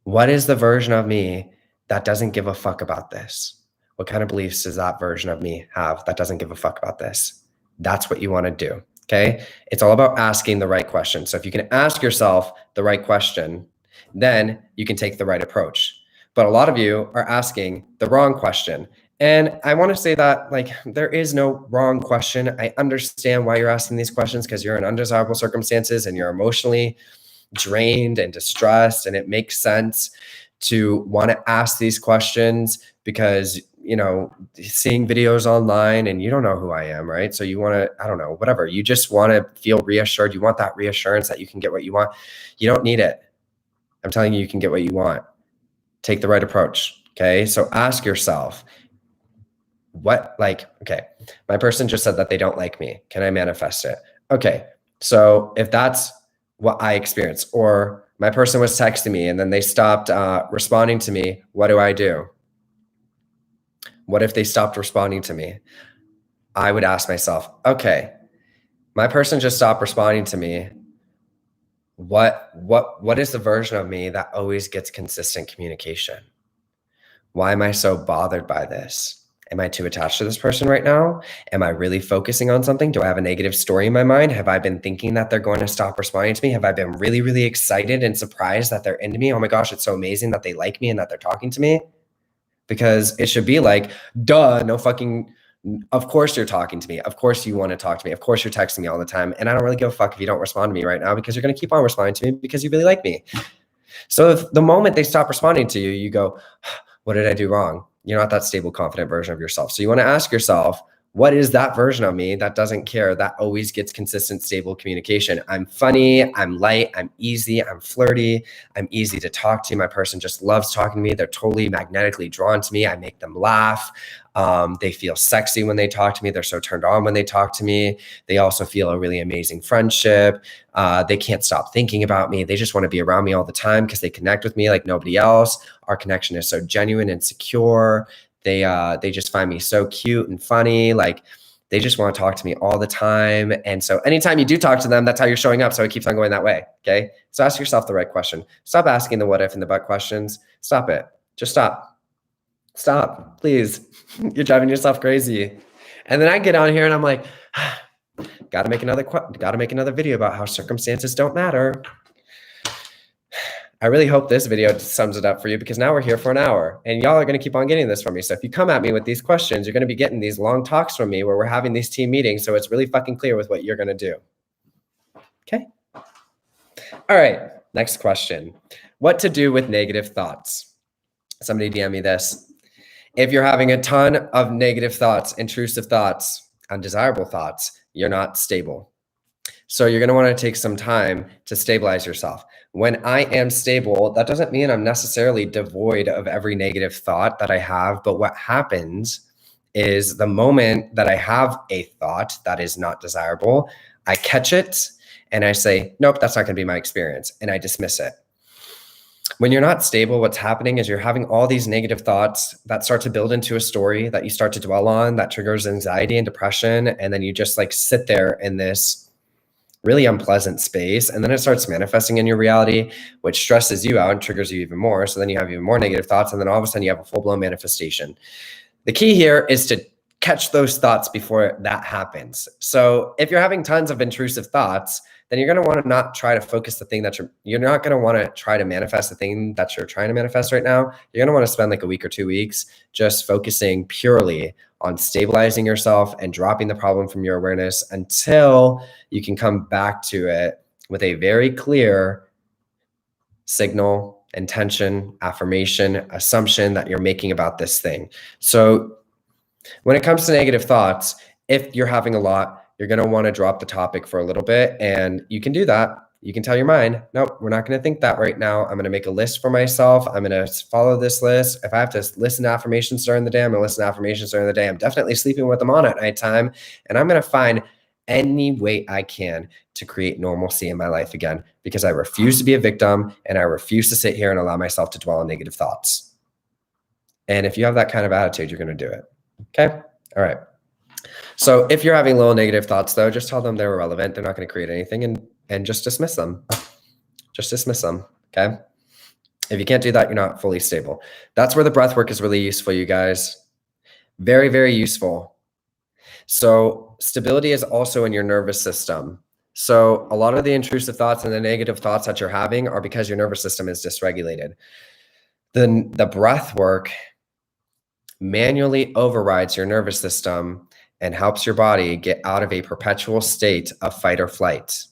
What is the version of me that doesn't give a fuck about this? What kind of beliefs does that version of me have that doesn't give a fuck about this? That's what you want to do. Okay. It's all about asking the right question. So if you can ask yourself the right question, then you can take the right approach. But a lot of you are asking the wrong question. And I want to say that like there is no wrong question. I understand why you're asking these questions because you're in undesirable circumstances and you're emotionally drained and distressed. And it makes sense to want to ask these questions because, you know, seeing videos online and you don't know who I am, right? So you want to, I don't know, whatever. You just want to feel reassured. You want that reassurance that you can get what you want. You don't need it. I'm telling you, you can get what you want. Take the right approach. Okay. So ask yourself, okay, my person just said that they don't like me. Can I manifest it? Okay. So if that's what I experienced, or my person was texting me and then they stopped responding to me, what do I do? What if they stopped responding to me? I would ask myself, okay, my person just stopped responding to me. What is the version of me that always gets consistent communication? Why am I so bothered by this? Am I too attached to this person right now? Am I really focusing on something? Do I have a negative story in my mind? Have I been thinking that they're going to stop responding to me? Have I been really, really excited and surprised that they're into me? Oh my gosh, it's so amazing that they like me and that they're talking to me. Because it should be like, duh, no fucking, of course you're talking to me. Of course you want to talk to me. Of course you're texting me all the time. And I don't really give a fuck if you don't respond to me right now because you're going to keep on responding to me because you really like me. So if the moment they stop responding to you, you go, what did I do wrong? You're not that stable, confident version of yourself. So you want to ask yourself, What is that version of me that doesn't care, that always gets consistent, stable communication? I'm funny, I'm light, I'm easy, I'm flirty, I'm easy to talk to. My person just loves talking to me. They're totally magnetically drawn to me. I make them laugh. They feel sexy when they talk to me. They're so turned on when they talk to me. They also feel a really amazing friendship. They can't stop thinking about me. They just want to be around me all the time because they connect with me like nobody else. Our connection is so genuine and secure. They just find me so cute and funny. Like they just want to talk to me all the time. And so anytime you do talk to them, that's how you're showing up. So it keeps on going that way. Okay. So ask yourself the right question. Stop asking the what if and the but questions. Stop it. Just stop. Stop, please. You're driving yourself crazy. And then I get on here and I'm like, gotta make another video about how circumstances don't matter. I really hope this video sums it up for you, because now we're here for an hour and y'all are going to keep on getting this from me. So if you come at me with these questions, you're going to be getting these long talks from me where we're having these team meetings. So it's really fucking clear with what you're going to do. Okay. All right. Next question. What to do with negative thoughts? Somebody DM me this. If you're having a ton of negative thoughts, intrusive thoughts, undesirable thoughts, you're not stable. So you're going to want to take some time to stabilize yourself. When I am stable, that doesn't mean I'm necessarily devoid of every negative thought that I have. But what happens is the moment that I have a thought that is not desirable, I catch it and I say, nope, that's not going to be my experience. And I dismiss it. When you're not stable, what's happening is you're having all these negative thoughts that start to build into a story that you start to dwell on, that triggers anxiety and depression. And then you just like sit there in this really unpleasant space. And then it starts manifesting in your reality, which stresses you out and triggers you even more. So then you have even more negative thoughts. And then all of a sudden you have a full-blown manifestation. The key here is to catch those thoughts before that happens. So if you're having tons of intrusive thoughts, then you're going to want to not try to focus the thing that you're not going to want to try to manifest the thing that you're trying to manifest right now. You're going to want to spend like a week or 2 weeks just focusing purely on stabilizing yourself and dropping the problem from your awareness until you can come back to it with a very clear signal, intention, affirmation, assumption that you're making about this thing. So when it comes to negative thoughts, if you're having a lot, you're going to want to drop the topic for a little bit, and you can do that. You can tell your mind, nope, we're not going to think that right now. I'm going to make a list for myself. I'm going to follow this list. If I have to listen to affirmations during the day, I'm going to listen to affirmations during the day. I'm definitely sleeping with them on at nighttime, and I'm going to find any way I can to create normalcy in my life again, because I refuse to be a victim and I refuse to sit here and allow myself to dwell on negative thoughts. And if you have that kind of attitude, you're going to do it. Okay. All right. So if you're having little negative thoughts though, just tell them they're irrelevant. They're not going to create anything, and just dismiss them. Just dismiss them. Okay. If you can't do that, you're not fully stable. That's where the breath work is really useful, you guys. Very, very useful. So stability is also in your nervous system. So a lot of the intrusive thoughts and the negative thoughts that you're having are because your nervous system is dysregulated. Then the breath work manually overrides your nervous system and helps your body get out of a perpetual state of fight or flight.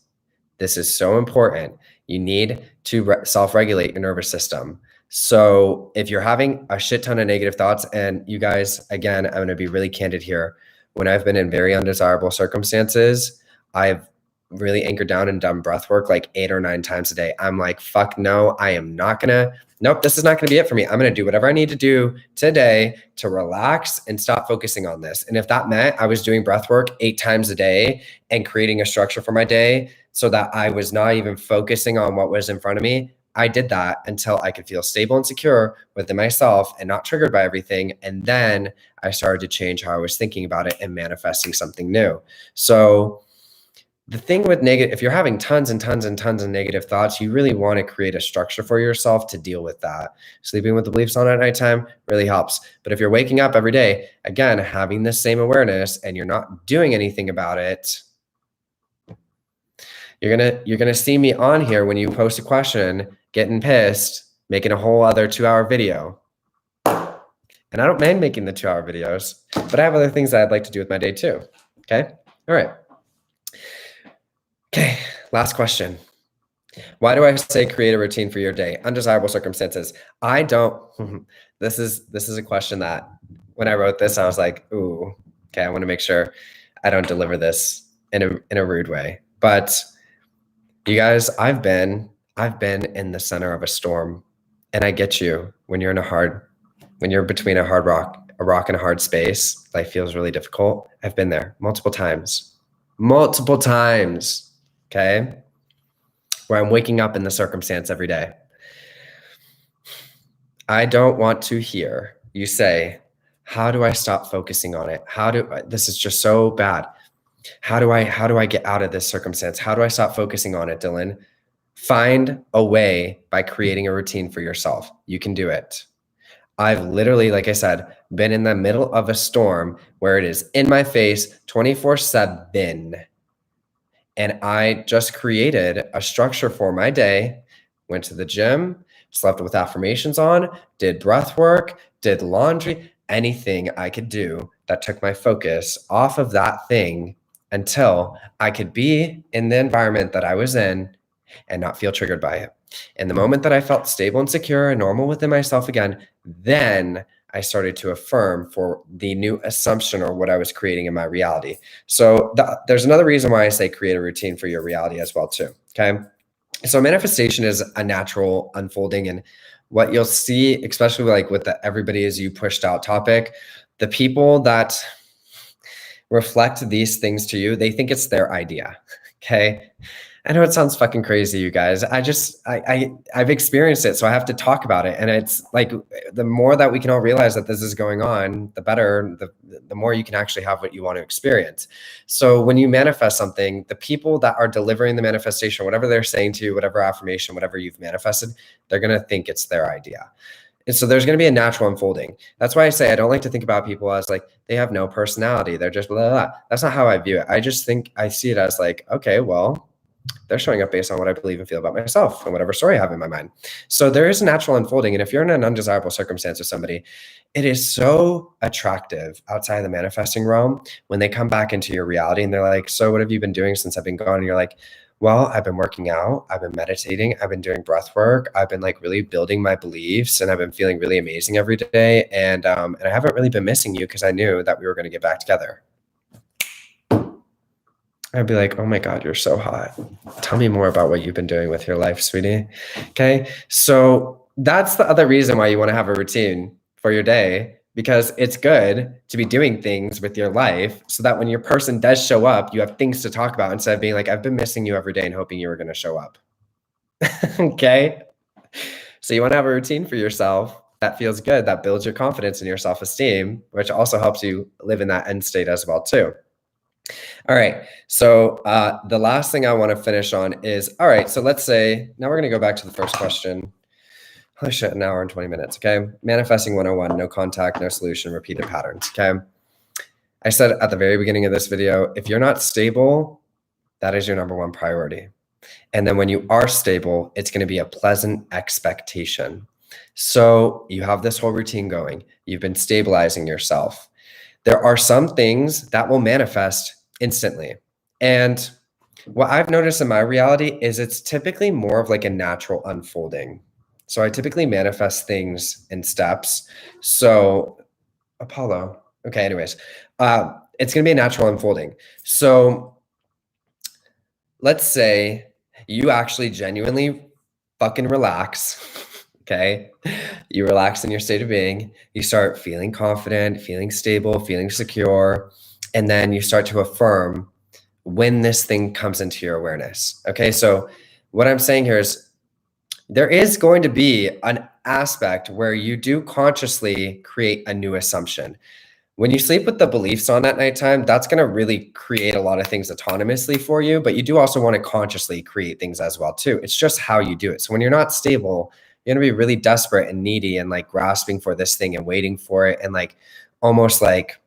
This is so important. You need to self-regulate your nervous system. So if you're having a shit ton of negative thoughts, and you guys, again, I'm going to be really candid here. When I've been in very undesirable circumstances, I've really anchored down and done breath work like 8 or 9 times a day. I'm like, fuck no, I am not going to. Nope, this is not going to be it for me. I'm going to do whatever I need to do today to relax and stop focusing on this. And if that meant I was doing breath work 8 times a day and creating a structure for my day so that I was not even focusing on what was in front of me, I did that until I could feel stable and secure within myself and not triggered by everything. And then I started to change how I was thinking about it and manifesting something new. So the thing with negative, if you're having tons and tons and tons of negative thoughts, you really want to create a structure for yourself to deal with that. Sleeping with the beliefs on at nighttime really helps. But if you're waking up every day, again, having the same awareness and you're not doing anything about it, you're gonna see me on here when you post a question, getting pissed, making a whole other 2-hour video. And I don't mind making the 2-hour videos, but I have other things that I'd like to do with my day too. Okay. All right. Okay, last question. Why do I say create a routine for your day? Undesirable circumstances. I don't, this is a question that when I wrote this, I was like, ooh, Okay, I want to make sure I don't deliver this in a rude way. But you guys, I've been in the center of a storm, and I get you. When you're between a rock and a hard space, life feels really difficult. I've been there multiple times. Okay, where I'm waking up in the circumstance every day. I don't want to hear you say, how do I stop focusing on it? This is just so bad. How do I get out of this circumstance? How do I stop focusing on it, Dylan? Find a way by creating a routine for yourself. You can do it. I've literally, like I said, been in the middle of a storm where it is in my face 24/7. And I just created a structure for my day, went to the gym, slept with affirmations on, did breath work, did laundry, anything I could do that took my focus off of that thing until I could be in the environment that I was in and not feel triggered by it. And the moment that I felt stable and secure and normal within myself again, then I started to affirm for the new assumption or what I was creating in my reality. So there's another reason why I say create a routine for your reality as well too, okay? So manifestation is a natural unfolding, and what you'll see, especially like with the everybody is you pushed out topic, the people that reflect these things to you, they think it's their idea, okay? I know it sounds fucking crazy, you guys. I've experienced it, so I have to talk about it. And it's like, the more that we can all realize that this is going on, the better, the more you can actually have what you want to experience. So when you manifest something, the people that are delivering the manifestation, whatever they're saying to you, whatever affirmation, whatever you've manifested, they're going to think it's their idea. And so there's going to be a natural unfolding. That's why I say I don't like to think about people as like, they have no personality. They're just blah, blah, blah. That's not how I view it. I see it as like, okay, well, they're showing up based on what I believe and feel about myself and whatever story I have in my mind. So there is a natural unfolding. And if you're in an undesirable circumstance with somebody, it is so attractive outside of the manifesting realm when they come back into your reality and they're like, so what have you been doing since I've been gone? And you're like, well, I've been working out, I've been meditating, I've been doing breath work, I've been like really building my beliefs, and I've been feeling really amazing every day. And I haven't really been missing you because I knew that we were going to get back together. I'd be like, oh my God, you're so hot. Tell me more about what you've been doing with your life, sweetie. Okay. So that's the other reason why you want to have a routine for your day, because it's good to be doing things with your life so that when your person does show up, you have things to talk about instead of being like, I've been missing you every day and hoping you were going to show up. Okay. So you want to have a routine for yourself that feels good, that builds your confidence and your self-esteem, which also helps you live in that end state as well too. All right. So the last thing I want to finish on is, all right, so let's say, now we're going to go back to the first question. Holy shit, an hour and 20 minutes. Okay. Manifesting 101, no contact, no solution, repeated patterns. Okay. I said at the very beginning of this video, if you're not stable, that is your number one priority. And then when you are stable, it's going to be a pleasant expectation. So you have this whole routine going. You've been stabilizing yourself. There are some things that will manifest instantly. And what I've noticed in my reality is it's typically more of like a natural unfolding. So I typically manifest things in steps. So Apollo, okay, anyways, it's going to be a natural unfolding. So let's say you actually genuinely fucking relax. Okay. You relax in your state of being, you start feeling confident, feeling stable, feeling secure. And then you start to affirm when this thing comes into your awareness. Okay. So what I'm saying here is there is going to be an aspect where you do consciously create a new assumption. When you sleep with the beliefs on at nighttime, that's going to really create a lot of things autonomously for you, but you do also want to consciously create things as well too. It's just how you do it. So when you're not stable, you're going to be really desperate and needy and like grasping for this thing and waiting for it. And like, almost like,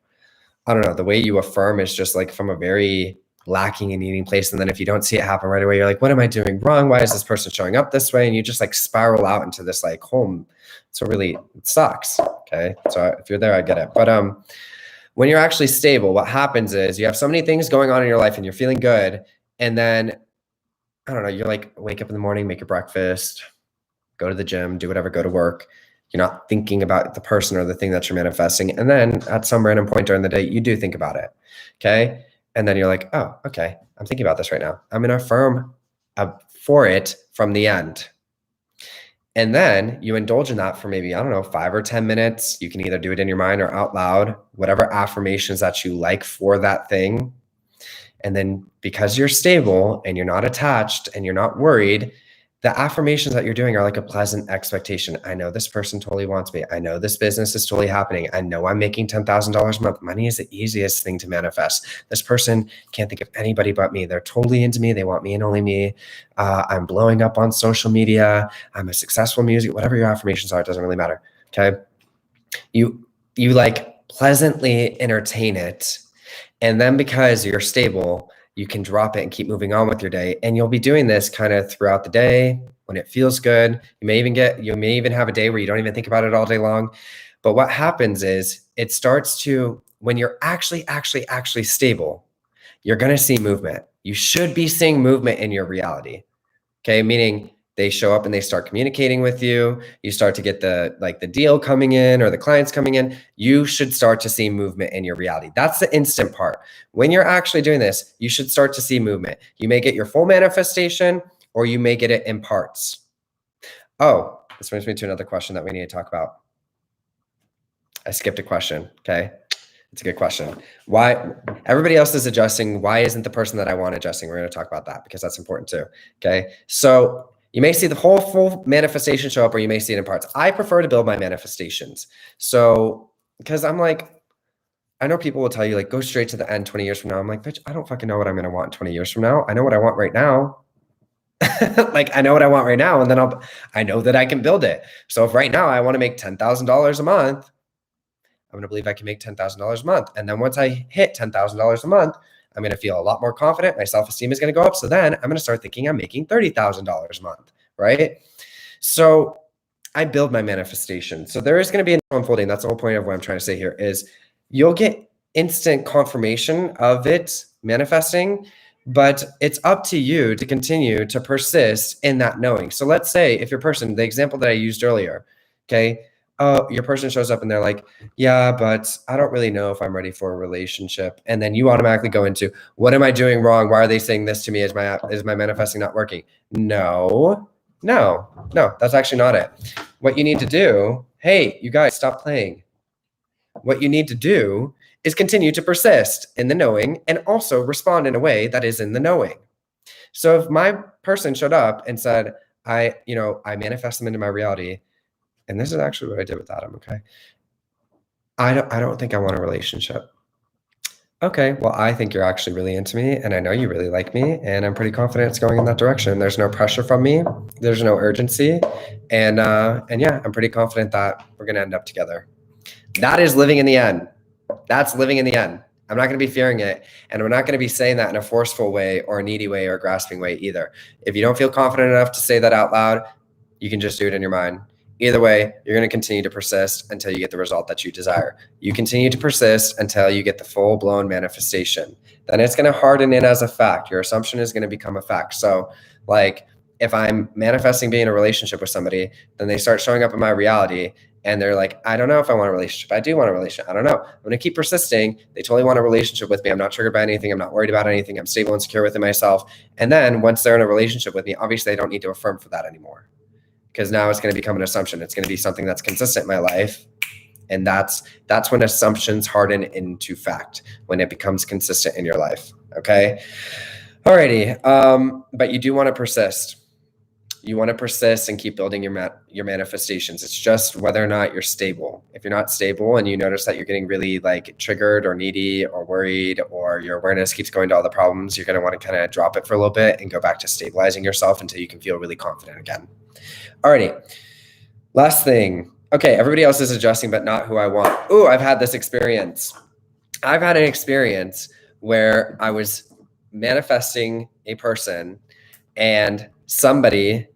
I don't know, the way you affirm is just like from a very lacking and needing place. And then if you don't see it happen right away, you're like, what am I doing wrong? Why is this person showing up this way? And you just like spiral out into this like home. So really it sucks. Okay. So if you're there, I get it. But when you're actually stable, what happens is you have so many things going on in your life and you're feeling good. And then, I don't know, you're like, wake up in the morning, make your breakfast, go to the gym, do whatever, go to work. You're not thinking about the person or the thing that you're manifesting. And then at some random point during the day, you do think about it. Okay. And then you're like, oh, okay, I'm thinking about this right now. I'm going to affirm for it from the end. And then you indulge in that for maybe, I don't know, 5 or 10 minutes. You can either do it in your mind or out loud, whatever affirmations that you like for that thing. And then because you're stable and you're not attached and you're not worried, the affirmations that you're doing are like a pleasant expectation. I know this person totally wants me. I know this business is totally happening. I know I'm making $10,000 a month. Money is the easiest thing to manifest. This person can't think of anybody but me. They're totally into me. They want me and only me. I'm blowing up on social media. I'm a successful music, whatever your affirmations are, it doesn't really matter. Okay. You like pleasantly entertain it. And then because you're stable, you can drop it and keep moving on with your day. And you'll be doing this kind of throughout the day when it feels good. You may even have a day where you don't even think about it all day long. But what happens is it starts to, when you're actually stable, you're going to see movement. You should be seeing movement in your reality. Okay. Meaning they show up and they start communicating with you. You start to get the deal coming in or the clients coming in. You should start to see movement in your reality. That's the instant part. When you're actually doing this, you should start to see movement. You may get your full manifestation or you may get it in parts. Oh, this brings me to another question that we need to talk about. I skipped a question. Okay. It's a good question. Why everybody else is adjusting? Why isn't the person that I want adjusting? We're going to talk about that because that's important too. Okay. So you may see the whole full manifestation show up or you may see it in parts. I prefer to build my manifestations. So, because I'm like, I know people will tell you like, go straight to the end 20 years from now. I'm like, bitch, I don't fucking know what I'm going to want 20 years from now. I know what I want right now. Like, I know what I want right now. And then I know that I can build it. So if right now I want to make $10,000 a month, I'm going to believe I can make $10,000 a month. And then once I hit $10,000 a month, I'm going to feel a lot more confident. My self-esteem is going to go up. So then I'm going to start thinking I'm making $30,000 a month, right? So I build my manifestation. So there is going to be an unfolding. That's the whole point of what I'm trying to say here is you'll get instant confirmation of it manifesting, but it's up to you to continue to persist in that knowing. So let's say if your person, the example that I used earlier, okay, your person shows up and they're like, yeah, but I don't really know if I'm ready for a relationship. And then you automatically go into, what am I doing wrong? Why are they saying this to me? Is my manifesting not working? No, that's actually not it. What you need to do, hey, you guys, stop playing. What you need to do is continue to persist in the knowing and also respond in a way that is in the knowing. So if my person showed up and said, I manifest them into my reality, and this is actually what I did with Adam, okay? I don't think I want a relationship. Okay, well, I think you're actually really into me, and I know you really like me, and I'm pretty confident it's going in that direction. There's no pressure from me. There's no urgency. And yeah, I'm pretty confident that we're going to end up together. That is living in the end. That's living in the end. I'm not going to be fearing it, and I'm not going to be saying that in a forceful way or a needy way or a grasping way either. If you don't feel confident enough to say that out loud, you can just do it in your mind. Either way, you're going to continue to persist until you get the result that you desire. You continue to persist until you get the full-blown manifestation. Then it's going to harden in as a fact. Your assumption is going to become a fact. So like if I'm manifesting being in a relationship with somebody, then they start showing up in my reality and they're like, I don't know if I want a relationship. I do want a relationship. I don't know. I'm going to keep persisting. They totally want a relationship with me. I'm not triggered by anything. I'm not worried about anything. I'm stable and secure within myself. And then once they're in a relationship with me, obviously I don't need to affirm for that anymore. Because now it's going to become an assumption. It's going to be something that's consistent in my life. And that's when assumptions harden into fact, when it becomes consistent in your life. Okay. Alrighty. But you do want to persist. You want to persist and keep building your manifestations. It's just whether or not you're stable. If you're not stable and you notice that you're getting really like triggered or needy or worried, or your awareness keeps going to all the problems, you're going to want to kind of drop it for a little bit and go back to stabilizing yourself until you can feel really confident again. Alrighty, last thing. Okay, everybody else is adjusting, but not who I want. Ooh, I've had this experience. I've had an experience where I was manifesting a person and somebody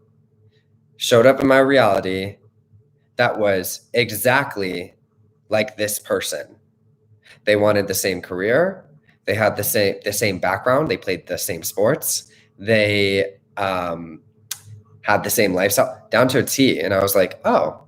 showed up in my reality that was exactly like this person. They wanted the same career. They had the same background. They played the same sports. They had the same lifestyle down to a T. And I was like, oh,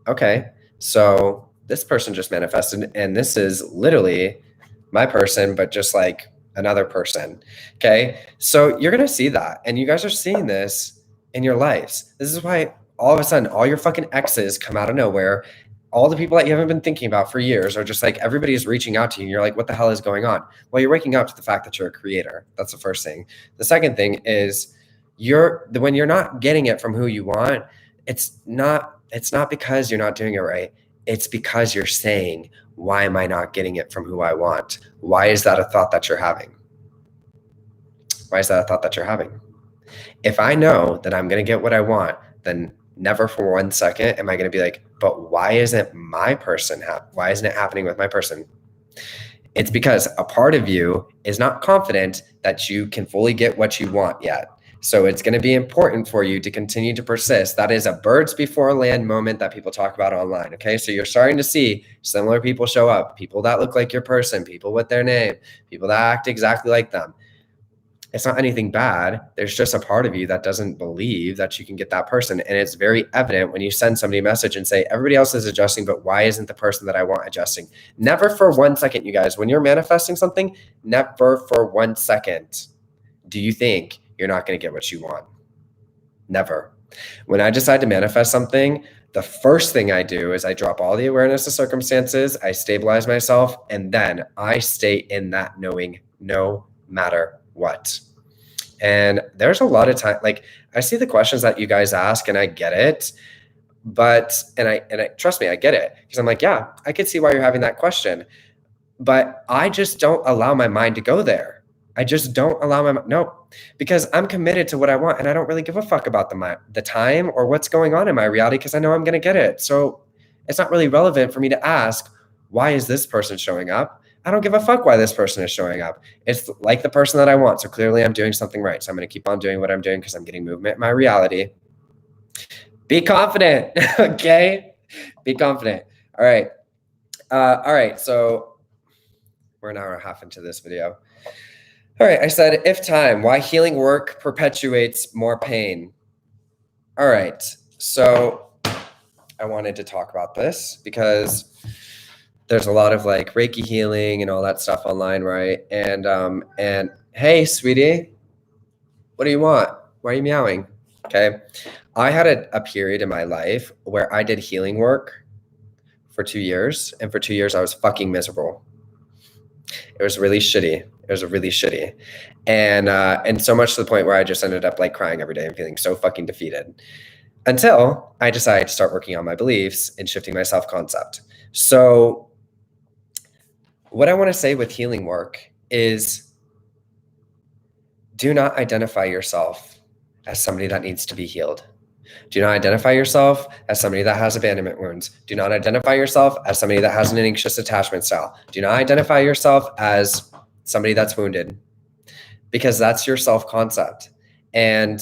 okay, so this person just manifested, and this is literally my person, but just like another person. Okay. So you're going to see that. And you guys are seeing this in your lives. This is why all of a sudden all your fucking exes come out of nowhere. All the people that you haven't been thinking about for years are just like everybody's reaching out to you. And you're like, what the hell is going on? Well, you're waking up to the fact that you're a creator. That's the first thing. The second thing is when you're not getting it from who you want, it's not because you're not doing it right. It's because you're saying, why am I not getting it from who I want? Why is that a thought that you're having? Why is that a thought that you're having? If I know that I'm going to get what I want, then never for 1 second am I going to be like, but why isn't my person why isn't it happening with my person? It's because a part of you is not confident that you can fully get what you want yet. So it's going to be important for you to continue to persist. That is a birds before land moment that people talk about online. Okay. So you're starting to see similar people show up, people that look like your person, people with their name, people that act exactly like them. It's not anything bad. There's just a part of you that doesn't believe that you can get that person. And it's very evident when you send somebody a message and say, everybody else is adjusting, but why isn't the person that I want adjusting? Never for 1 second, you guys, when you're manifesting something, never for 1 second do you think you're not going to get what you want. Never. When I decide to manifest something, the first thing I do is I drop all the awareness of circumstances, I stabilize myself, and then I stay in that knowing no matter what. And there's a lot of time, like I see the questions that you guys ask and I get it, but, and I trust me, I get it. Because I'm like, yeah, I could see why you're having that question, but I just don't allow my mind to go there. I just don't allow no, because I'm committed to what I want and I don't really give a fuck about the time or what's going on in my reality because I know I'm going to get it. So it's not really relevant for me to ask, why is this person showing up? I don't give a fuck why this person is showing up. It's like the person that I want. So clearly I'm doing something right. So I'm going to keep on doing what I'm doing because I'm getting movement in my reality. Be confident. Okay. Be confident. All right. All right. So we're an hour and a half into this video. All right. I said, if time, why healing work perpetuates more pain. All right. So I wanted to talk about this because there's a lot of like Reiki healing and all that stuff online, right? And hey, sweetie, what do you want? Why are you meowing? Okay. I had a period in my life where I did healing work for 2 years. And for 2 years, I was fucking miserable. It was really shitty. It was really shitty. And so much to the point where I just ended up like crying every day and feeling so fucking defeated until I decided to start working on my beliefs and shifting my self-concept. So what I want to say with healing work is do not identify yourself as somebody that needs to be healed. Do not identify yourself as somebody that has abandonment wounds. Do not identify yourself as somebody that has an anxious attachment style. Do not identify yourself as somebody that's wounded, because that's your self-concept. And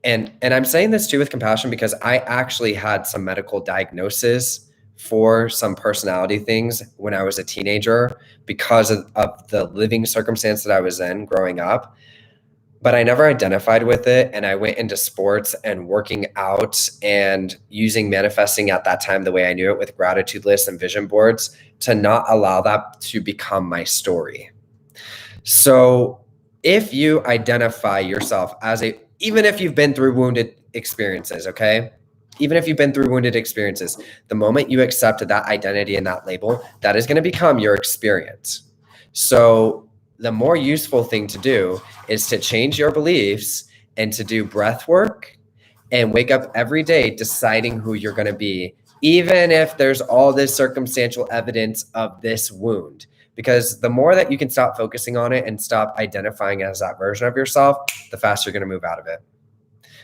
I'm saying this too with compassion because I actually had some medical diagnosis for some personality things when I was a teenager because of the living circumstance that I was in growing up. But I never identified with it. And I went into sports and working out and using manifesting at that time the way I knew it with gratitude lists and vision boards to not allow that to become my story. So if you identify yourself as even if you've been through wounded experiences, okay? Even if you've been through wounded experiences, the moment you accept that identity and that label, that is going to become your experience. So the more useful thing to do is to change your beliefs and to do breath work and wake up every day deciding who you're going to be, even if there's all this circumstantial evidence of this wound. Because the more that you can stop focusing on it and stop identifying as that version of yourself, the faster you're going to move out of it.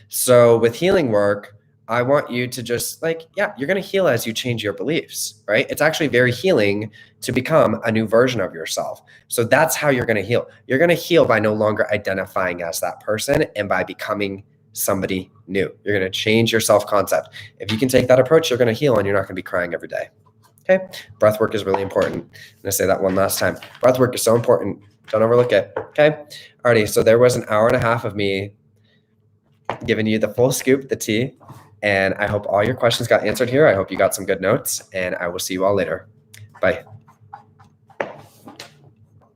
So with healing work, I want you to just you're going to heal as you change your beliefs, right? It's actually very healing to become a new version of yourself. So that's how you're going to heal. You're going to heal by no longer identifying as that person and by becoming somebody new. You're going to change your self-concept. If you can take that approach, you're going to heal and you're not going to be crying every day. Okay. Breath work is really important. I'm going to say that one last time. Breath work is so important. Don't overlook it. Okay. Alrighty. So there was an hour and a half of me giving you the full scoop, the tea. And I hope all your questions got answered here. I hope you got some good notes, and I will see you all later. Bye.